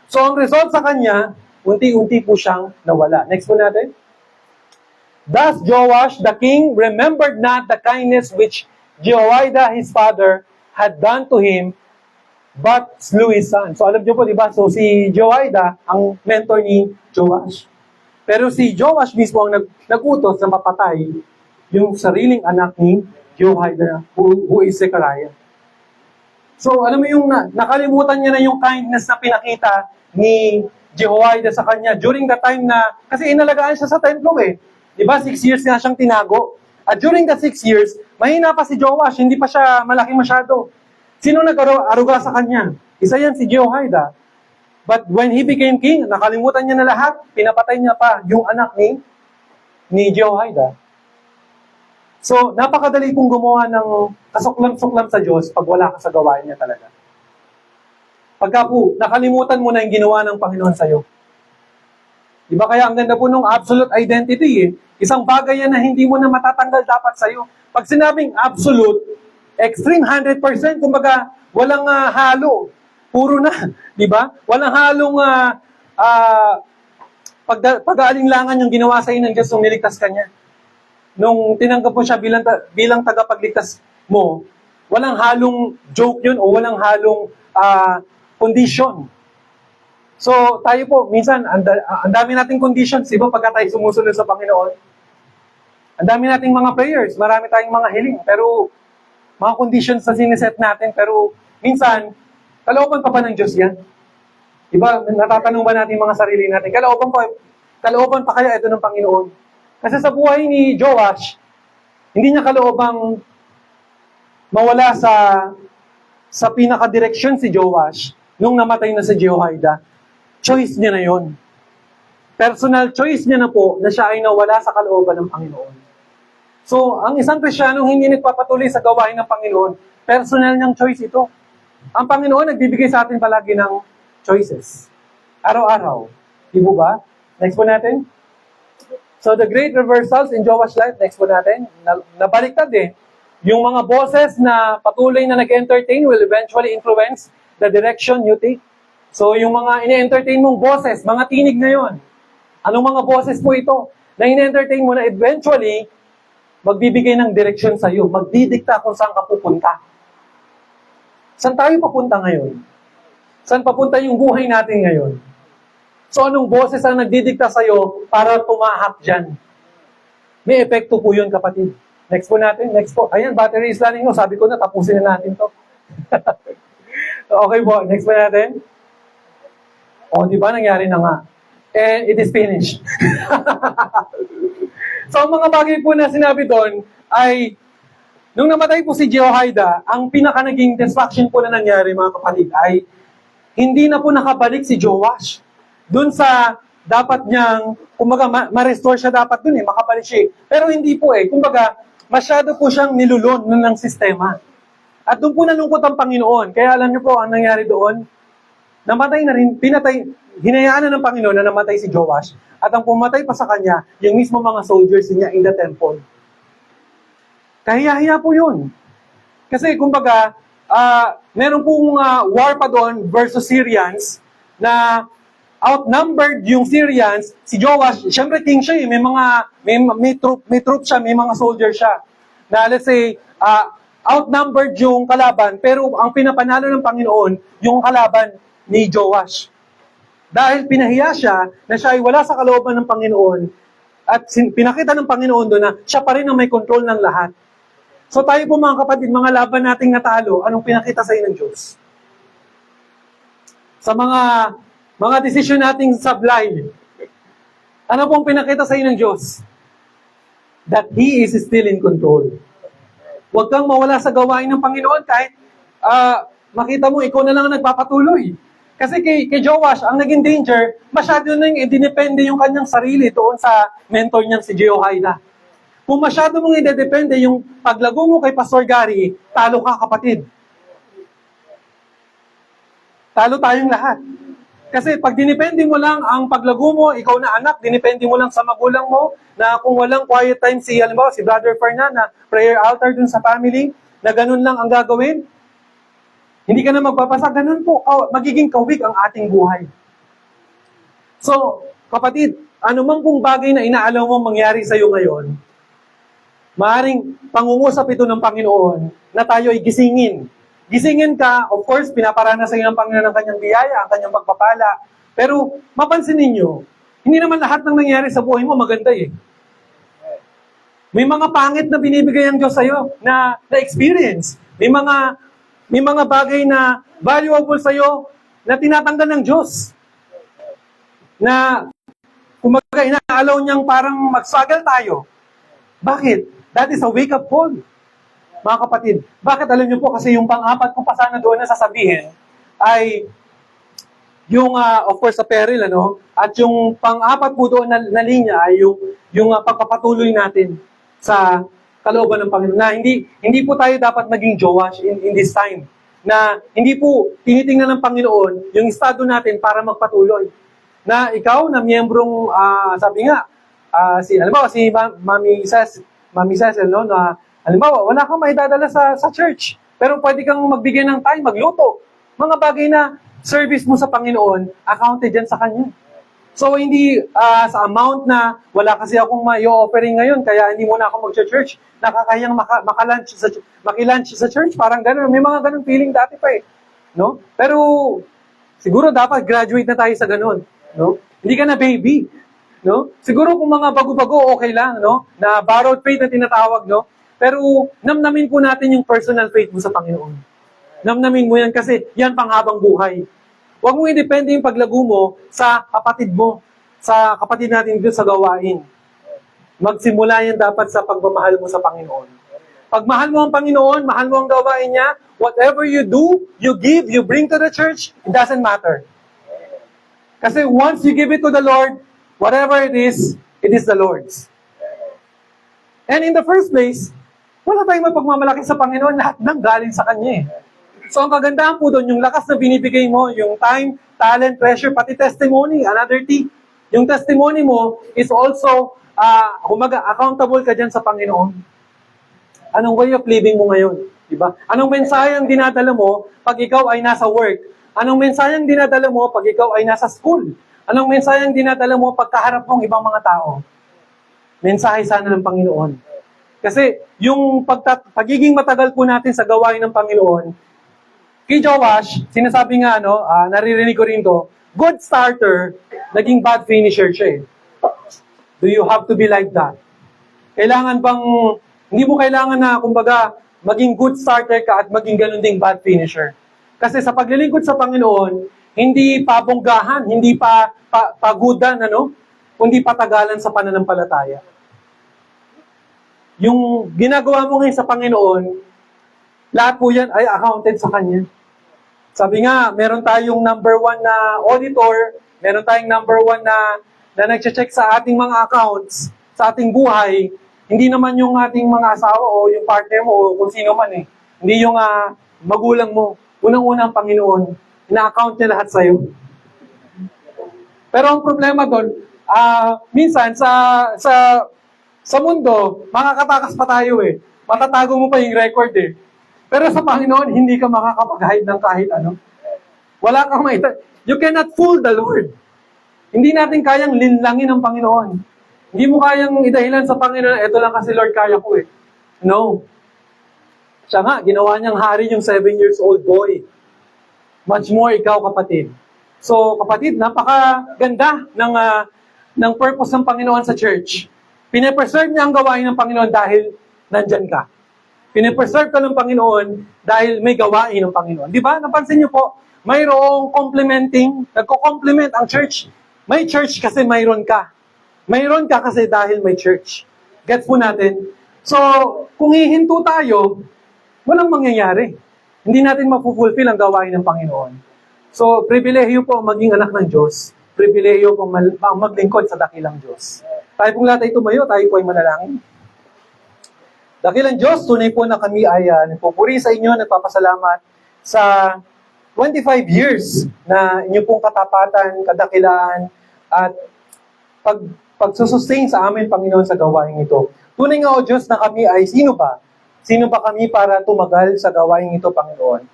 So, ang result sa kanya, unti-unti po siyang nawala. Next po natin. Thus Joash the king remembered not the kindness which Jehoiada his father had done to him, but slew his son. So alam niyo po, di ba? So si Jehoiada ang mentor ni Joash. Pero si Joash mismo ang nagutos na mapatay yung sariling anak ni Jehoiada, who is Zechariah. So alam mo yung nakalimutan niya na yung kindness na pinakita ni Jehoiada sa kanya during the time na, kasi inalagaan siya sa templo eh. Di ba? 6 years na siyang tinago. At during the 6 years, mahina pa si Joash, hindi pa siya malaki masyado. Sino nag-aruga sa kanya? Isa yan si Jehoiada. But when he became king, nakalimutan niya na lahat, pinapatay niya pa yung anak ni Jehoiada. So, napakadali kong gumawa ng kasuklam-suklam sa Diyos pag wala ka sa gawain niya talaga. Pagka po, nakalimutan mo na yung ginawa ng Panginoon sa'yo. Di ba kaya ang ganda po ng absolute identity eh? Isang bagay yan na hindi mo na matatanggal dapat sa'yo. Pag sinabing absolute, extreme 100%, kumbaga walang halo. Puro na, di ba? Walang halong pag-aalinlangan yung ginawa sa'yo ng Diyos nung niligtas ka niya. Nung tinanggap mo siya bilang tagapagligtas mo, walang halong joke yun o walang halong condition. So, tayo po, minsan, ang dami nating conditions, iba pagka tayo sumusunod sa Panginoon. Ang dami nating mga prayers, marami tayong mga hiling, pero mga conditions na siniset natin, pero minsan, kalooban pa ba ng Diyos yan? Diba, natatanong ba natin mga sarili natin, kalooban pa kaya ito ng Panginoon? Kasi sa buhay ni Joash, hindi niya kaloobang mawala sa pinakadireksyon si Joash nung namatay na si Jehoiada. Choice niya na yon. Personal choice niya na po na siya ay nawala sa kalooban ng Panginoon. So, ang isang Kristiyanong hindi nagpapatuloy sa gawain ng Panginoon, personal niyang choice ito. Ang Panginoon nagbibigay sa atin palagi ng choices. Araw-araw. Di po ba? Next po natin. So, the great reversals in Joash's life, next po natin, nabaliktad eh. Yung mga bosses na patuloy na nag-entertain will eventually influence the direction you take. So, yung mga ine-entertain mong boses, mga tinig na yon. Anong mga boses po ito? Na ine-entertain mo na eventually, magbibigay ng direksyon sa iyo, magdidikta kung saan ka pupunta. Saan tayo papunta ngayon? Saan papunta yung buhay natin ngayon? So, anong boses ang nagdidikta sa iyo para tumahak dyan? May epekto po yun, kapatid. Next po natin, next po. Ayan, battery is running. No, sabi ko na, tapusin na natin to. Okay po, next po natin. O, di ba, nangyari na nga. And it is finished. So, ang mga bagay po na sinabi doon ay, nung namatay po si Jehoiada, ang pinaka naging destruction po na nangyari, mga kapatid, ay hindi na po nakabalik si Joash. Doon sa dapat niyang, kumbaga, ma-restore siya dapat doon makabalik siya. Pero hindi po kumbaga, masyado po siyang nilulon ng sistema. At doon po nalungkot ang Panginoon. Kaya alam niyo po, ang nangyari doon, namatay na rin, hinayaan na ng Panginoon na namatay si Joash. At ang pumatay pa sa kanya, yung mismo mga soldiers niya in the temple. Kahiya-hiya po yun. Kasi kumbaga, meron pong war pa doon versus Syrians na outnumbered yung Syrians. Si Joash, syempre king siya may troop siya, may mga soldier siya. Na let's say, outnumbered yung kalaban, pero ang pinapanalo ng Panginoon, yung kalaban ni Joash. Dahil pinahiya siya na siya ay wala sa kalooban ng Panginoon at pinakita ng Panginoon doon na siya pa rin ang may control ng lahat. So tayo po mga kapatid, mga laban nating natalo, anong pinakita sa inyo ng Diyos? Sa mga desisyon nating sablay, ano pong pinakita sa inyo ng Diyos? That He is still in control. Huwag kang mawala sa gawain ng Panginoon kahit makita mo ikaw na lang ang nagpapatuloy. Kasi kay Joash, ang naging danger, masyado nang idinepende yung kanyang sarili doon sa mentor niyang si Jehoiada. Kung masyado mong idedepende yung paglago mo kay Pastor Gary, talo ka, kapatid. Talo tayong lahat. Kasi pag dinepende mo lang ang paglago mo, ikaw na anak, dinepende mo lang sa magulang mo, na kung walang quiet time halimbawa, si Brother Fernan, na prayer altar dun sa family, na ganun lang ang gagawin, hindi ka na magpapasa, ganun po, magiging kawig ang ating buhay. So, kapatid, anumang pong bagay na inaalaw mo mangyari sa iyo ngayon, maaring pangungusap ito ng Panginoon na tayo ay gisingin. Gisingin ka, of course, pinaparana sa iyo ng Panginoon ang kanyang biyaya, ang kanyang pagpapala. Pero, mapansin ninyo, hindi naman lahat ng nangyari sa buhay mo maganda May mga pangit na binibigay ang Diyos sa iyo na experience. May mga bagay na valuable sa iyo na tinatanggal ng Diyos. Na, kumaga, inaalaw niyang parang mag-struggle tayo. Bakit? That is a wake-up call. Mga kapatid, bakit alam niyo po? Kasi yung pang-apat ko pa sana doon na sasabihin ay yung, of course, sa peril, at yung pang-apat po doon na linya ay yung pagpapatuloy natin sa kalooban ng Panginoon. Na hindi po tayo dapat maging Joash in this time. Na hindi po tinitingnan ng Panginoon yung estado natin para magpatuloy. Na ikaw, na miyembrong, sabi nga, si Mami Cecil, na halimbawa, wala kang maidadala sa church, pero pwede kang magbigay ng time, magluto. Mga bagay na service mo sa Panginoon, accounted yan sa Kanya. So, hindi sa amount na wala kasi akong ma-i-offering ngayon, kaya hindi muna ako mag-church, nakakayang makilunch sa church, parang gano'n. May mga gano'ng feeling dati pa no? Pero, siguro dapat graduate na tayo sa gano'n, no? Hindi ka na baby, no? Siguro kung mga bago-bago, okay lang, no? Na borrowed faith na tinatawag, no? Pero, namnamin po natin yung personal faith mo sa Panginoon. Namnamin mo yan kasi yan panghabang buhay. Huwag mong i-depende yung paglago mo sa kapatid mo, sa kapatid natin dito sa gawain. Magsimula yan dapat sa pagmamahal mo sa Panginoon. Pag mahal mo ang Panginoon, mahal mo ang gawain niya, whatever you do, you give, you bring to the church, it doesn't matter. Kasi once you give it to the Lord, whatever it is the Lord's. And in the first place, wala tayong mapagmamalaki sa Panginoon, lahat ng galing sa Kanya So, ang kagandahan po doon, yung lakas na binibigay mo, yung time, talent, treasure, pati testimony, another thing. Yung testimony mo is also, accountable ka dyan sa Panginoon. Anong way of living mo ngayon? Diba? Anong mensahe ang dinadala mo pag ikaw ay nasa work? Anong mensaheng dinadala mo pag ikaw ay nasa school? Anong mensaheng dinadala mo pagkaharap mong ibang mga tao? Mensahe sana ng Panginoon. Kasi yung pagiging matagal po natin sa gawain ng Panginoon, kay Joash, sinasabi nga, naririnig ko rin to, good starter, naging bad finisher siya eh. Do you have to be like that? Kailangan bang, hindi mo kailangan na, kumbaga, maging good starter ka at maging ganun ding bad finisher. Kasi sa paglilingkod sa Panginoon, hindi pabonggahan, hindi pagudan, kundi patagalan sa pananampalataya. Yung ginagawa mo ngayon sa Panginoon, lahat po yan ay accounted sa Kanya. Sabi nga, meron tayong number 1 na auditor, meron tayong number 1 na nag-check sa ating mga accounts, sa ating buhay, hindi naman yung ating mga asawa o yung partner mo o kung sino man eh. Hindi yung magulang mo. Unang-una ang Panginoon, ina-account niya lahat sa'yo. Pero ang problema doon, minsan sa mundo, makakatakas pa tayo eh. Matatago mo pa yung record eh. Pero sa Panginoon, hindi ka makakapag-hide ng kahit ano. Wala kang You cannot fool the Lord. Hindi natin kayang linlangin ang Panginoon. Hindi mo kayang idahilan sa Panginoon, eto lang kasi Lord, kaya ko eh. No. Siya nga, ginawa niyang hari yung 7 years old boy. Much more ikaw, kapatid. So, kapatid, napakaganda ng purpose ng Panginoon sa church. Pine-preserve niya ang gawain ng Panginoon dahil nandyan ka. Pine-preserve ka ng Panginoon dahil may gawain ng Panginoon. Di ba? Napansin niyo po, mayroong complementing, nagko-complement ang church. May church kasi mayroon ka. Mayroon ka kasi dahil may church. Gets po natin? So, kung hihinto tayo, walang mangyayari. Hindi natin mapufulfill ang gawain ng Panginoon. So, pribilehiyo po maging anak ng Diyos. Pribilehiyo po maglingkod sa dakilang Diyos. Tayo pong lahat ay tumayo, tayo po ay manalangin. Dakilang Diyos, tunay po na kami ay nagpupuri sa inyo, nagpapasalamat sa 25 years na inyo pong katapatan, kadakilaan, at pagsusustain sa amin, Panginoon, sa gawain ito. Tunay nga, O Diyos, na kami ay sino ba? Sino ba kami para tumagal sa gawain ito, Panginoon?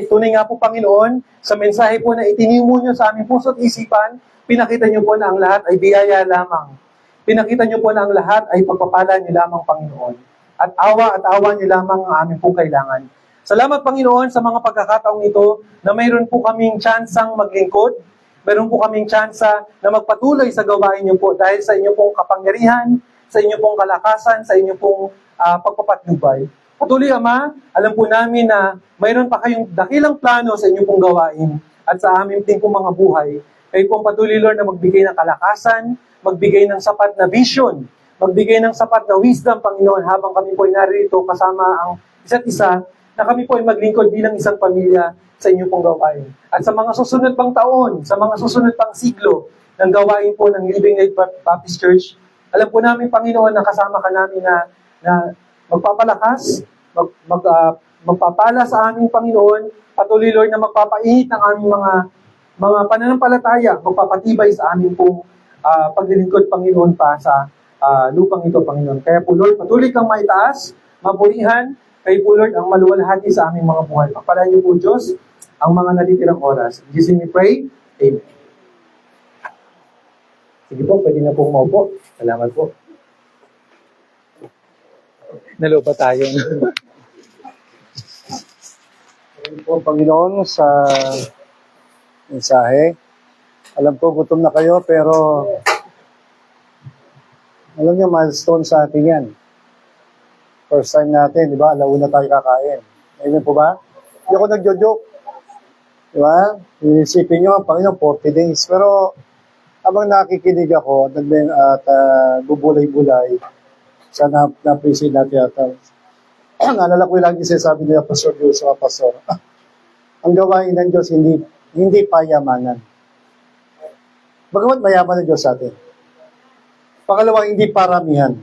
Tunay nga po, Panginoon, sa mensahe po na itinimo nyo sa aming puso at isipan, pinakita nyo po na ang lahat ay biyaya lamang. Pinakita nyo po na ang lahat ay pagpapala nyo lamang, Panginoon. At awa nyo lamang ang aming pong kailangan. Salamat, Panginoon, sa mga pagkakataong ito na mayroon po kaming tsansang maglingkod, mayroon po kaming tsansa na magpatuloy sa gawain nyo po dahil sa inyo pong kapangyarihan, sa inyo pong kalakasan, sa inyo pong pagpapatnubay. Patuloy, Ama, alam po namin na mayroon pa kayong dakilang plano sa inyo pong gawain at sa aming din pong mga buhay. Kayo pong patuloy, Lord, na magbigay ng kalakasan, magbigay ng sapat na vision, magbigay ng sapat na wisdom, Panginoon, habang kami po ay narito kasama ang isa't isa, na kami po ay maglingkod bilang isang pamilya sa inyo pong gawain. At sa mga susunod pang taon, sa mga susunod pang siglo ng gawain po ng Living Light Baptist Church, alam po namin, Panginoon, na kasama ka namin na magpapalakas, magpapala sa aming Panginoon, patuloy, Lord, na magpapainit ng aming mga pananampalataya, magpapatibay sa aming pong paglilingkod, Panginoon, pa sa lupang ito, Panginoon. Kaya po, Lord, patuloy kang maitaas, mapurihan, kayo po, Lord, ang maluwalhati sa aming mga buhay. Pagpalaan niyo po, Diyos, ang mga natitirang oras. In Jesus' name we pray. Amen. Sige po, pwede na po maupo. Salamat po. Nalupa tayo. Salamat po, Panginoon, sa mensahe. Alam ko, gutom na kayo, pero alam niyo, milestone sa atin yan. First time natin, di ba? Alauna tayo kakain. Amen po ba? Hindi ako nagjo-joke. Di ba? Inisipin nyo, Panginoon, 40 days. Pero, habang nakikinig ako, at bubulay-bulay, sana na-appreciate natin at naalala ko yung lagi sinasabi nila, Pastor Dios, mga pastor. Ang gawain ng Diyos, hindi payamanan. Bagamat mayaman ng Diyos sa atin. Pangalawa, hindi paramihan.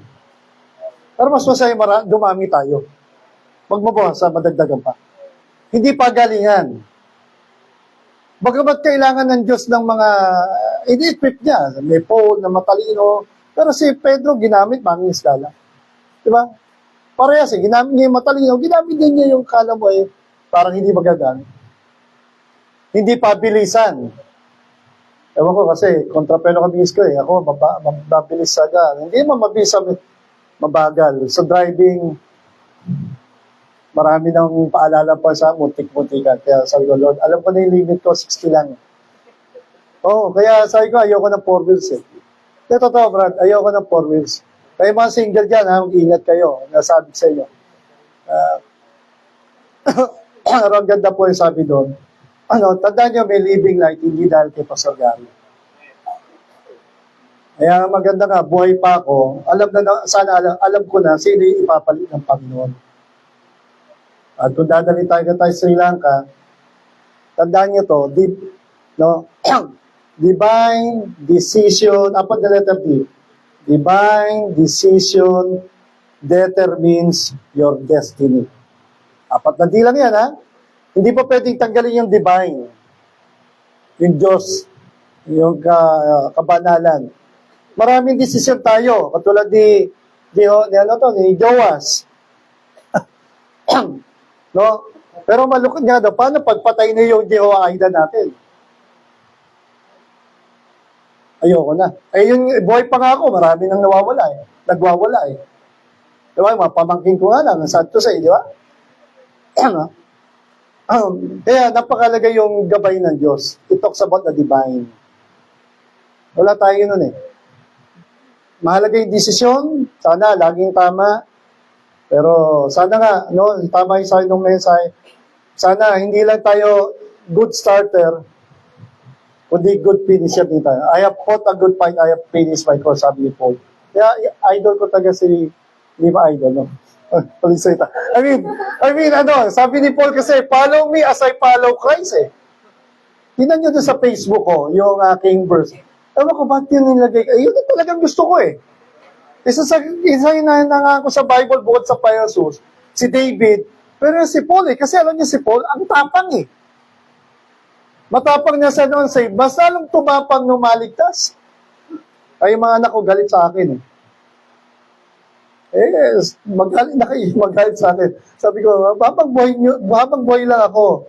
Pero mas masaya dumami tayo. Magmabuhas sa madagdagan pa. Hindi pagalingan. Bagamat kailangan ng Diyos ng mga ini-equip niya. May Paul na matalino. Pero si Pedro ginamit manging skala. Diba? Parehas ginamit niya yung matalino. Ginamit din niya yung kala mo parang hindi magagamit. hindi pabilisan. Ewan ko kasi, kontrapelo kami ko eh. Ako, mabilis agad. Hindi naman mabilis, mabagal. So driving, marami nang paalala pa sa muntik-muntikan. Kaya sabi ko, Lord, alam ko na yung limit ko, 60 lang. Oo, kaya sabi ko, ayoko ng 4 wheels eh. Kaya totoo, Brad, ayoko ng 4 wheels. Kaya mga single dyan, ha, mag-ingat kayo. Nasabi ko sa inyo. Pero ang ganda po yung sabi doon. Tandaan nyo, may living light, hindi dahil kay Pastor Gary. Kaya maganda nga, buhay pa ako, alam ko na sino yung ipapalit ng Panginoon. At kung dadali tayo sa Sri Lanka, tandaan nyo to, divine decision, upon the letter D, divine decision determines your destiny. Apat na di lang yan, ha? Hindi pa pwedeng tanggalin yung divine, yung Diyos, yung kabanalan. Maraming desisyon tayo, katulad ni Joas. No? Pero malukod nga daw, paano pagpatay na yung Jehoiada natin? Ayoko na. Yung buhay pa nga ako, marami nang nawawala eh. Nagwawala eh. Diba, mga pamangkin ko nga lang, Santo sa di ba? Kaya napakalaga yung gabay ng Diyos. It talks about the divine. Wala tayo nun eh. Mahalaga yung desisyon, sana laging tama. Pero sana nga, no, tama yung sa ng mensahe. Sana hindi lang tayo good starter, kundi good finisher din tayo. I have fought a good fight, I have finished my course, sabi ni Paul. Kaya idol ko taga si Lima Idol, no? I mean, sabi ni Paul kasi, follow me as I follow Christ eh. Tingnan nyo doon sa Facebook ko, yung aking verse. Ewan ko, ba't yun nilagay? Yun yung talagang gusto ko eh. Isa yung nangako sa Bible bukod sa Paisus, si David, pero si Paul eh, kasi alam niyo si Paul, ang tapang eh. Matapang niya sa noon save, mas lalong tumapang nung maligtas. Ay, yung mga anak ko galit sa akin eh. Magalit sa akin. Sabi ko, habang buhay lang ako,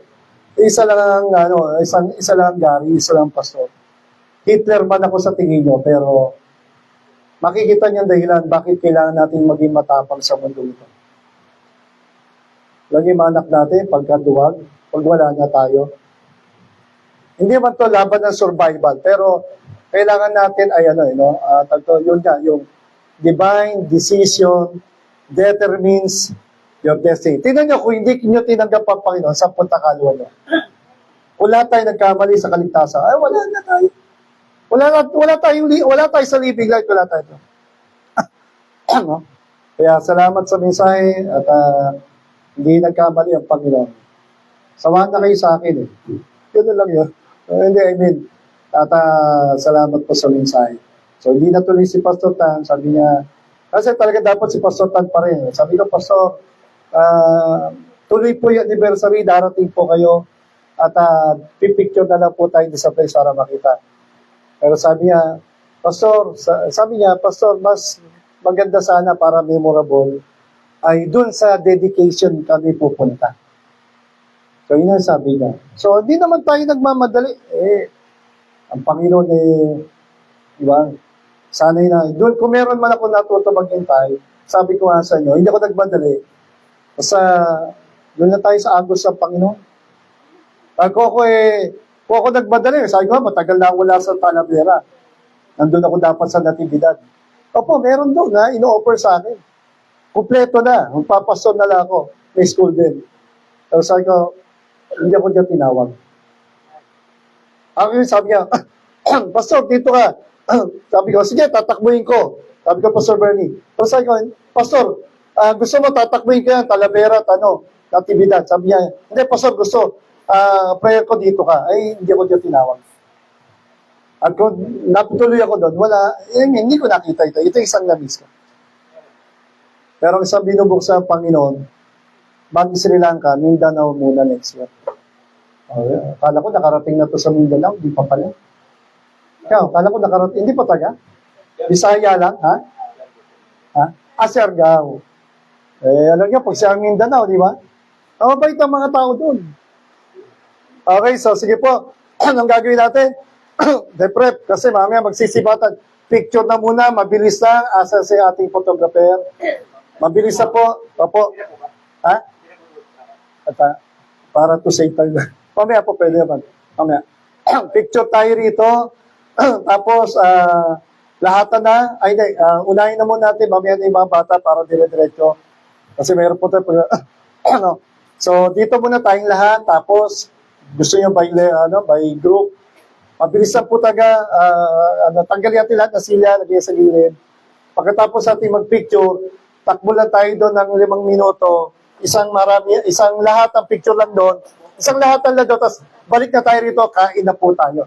isa lang ang Gary, isa lang ang pastor. Hitler man ako sa tingin nyo, pero makikita niyo ang dahilan bakit kailangan natin maging matapang sa mundo ito. Lagi manak natin, pagkaduwag, pag wala na tayo. Hindi man to laban ng survival, pero kailangan natin ay yun nga, yung divine decision determines your destiny. Tingnan nyo, kung hindi nyo tinanggap ang Panginoon, sa punta kaluluwa nyo. Wala tayo nagkamali sa kaligtasan. Ay, wala na tayo. Wala tayo sa living light, wala tayo. No? Kaya salamat sa mensahe at hindi nagkamali ang Panginoon. Samahan na kayo sa akin eh. Yun lang yun. At salamat po sa mensahe. So, hindi natuloy si Pastor Tan. Sabi niya, kasi talaga dapat si Pastor Tan pa rin. Sabi ko, Pastor, tuloy po yung anniversary, darating po kayo at pipicture na lang po tayo sa place para makita. Pero sabi niya, Pastor, mas maganda sana para memorable ay dun sa dedication kami pupunta. So, yun ang sabi niya. So, hindi naman tayo nagmamadali. Ang Panginoon di ba? Sana'y na. Doon, kung meron man ako natuto maghintay, sabi ko nga sa inyo, hindi ako nagmadali. Basta, doon na tayo sa agos ng Panginoon. Kung ako nagmadali, sabi ko, matagal na wala sa Talavera. Nandun ako dapat sa Natividad. Opo, meron doon na ino-offer sa akin. Kumpleto na. Magpapastor na lang ako. May school din. Pero sabi ko, hindi ako dyan tinawag. Sabi niya, Pastor, dito ka. Sabi ko, sige, tatakbuhin ko. Sabi ko, Pastor Bernie. Pero sabi ko, Pastor, gusto mo tatakbuhin ka yan, Talavera at Natividad. Sabi niya, hindi, Pastor, gusto. Prayer ko dito ka. Ay, hindi ako dyan tinawag. At kung natutuloy ako doon, hindi ko nakita ito. Ito isang na-miss ko. Pero ang isang binubuksan ng Panginoon, bago Sri Lanka, Mindanao muna next year. Akala ko nakarating na to sa Mindanao, di pa pala. Akala ko nakarating, hindi pa taga? Bisaya lang, ha? Siargao. Alam niyo, pag siya ang Mindanao, di ba? Mabait ang mga tao doon. Okay, so sige po. Anong gagawin natin? De-prep, kasi mamaya magsisibatan. Picture na muna, mabilis lang. Asa si ating photographer? Mabilis na po. Opo. Ha? At, para to save time. Mamaya po pwede naman. Mamaya. Picture tayo rito. Tapos, lahatan na. Ay, hindi. Unahin na muna natin. Mamaya na yung mga bata para dire-diretso. Kasi mayroon po tayo. Ano. So, dito muna tayong lahat. Tapos, gusto nyo by group. Mabilis lang po tanggalin natin lahat na sila, lagyan sa gilid. Pagkatapos natin mag-picture, takbo lang tayo doon ng 5 minuto. Isang lahat ng picture lang doon. Isang lahat lang doon. Tapos balik na tayo rito, kain na po tayo.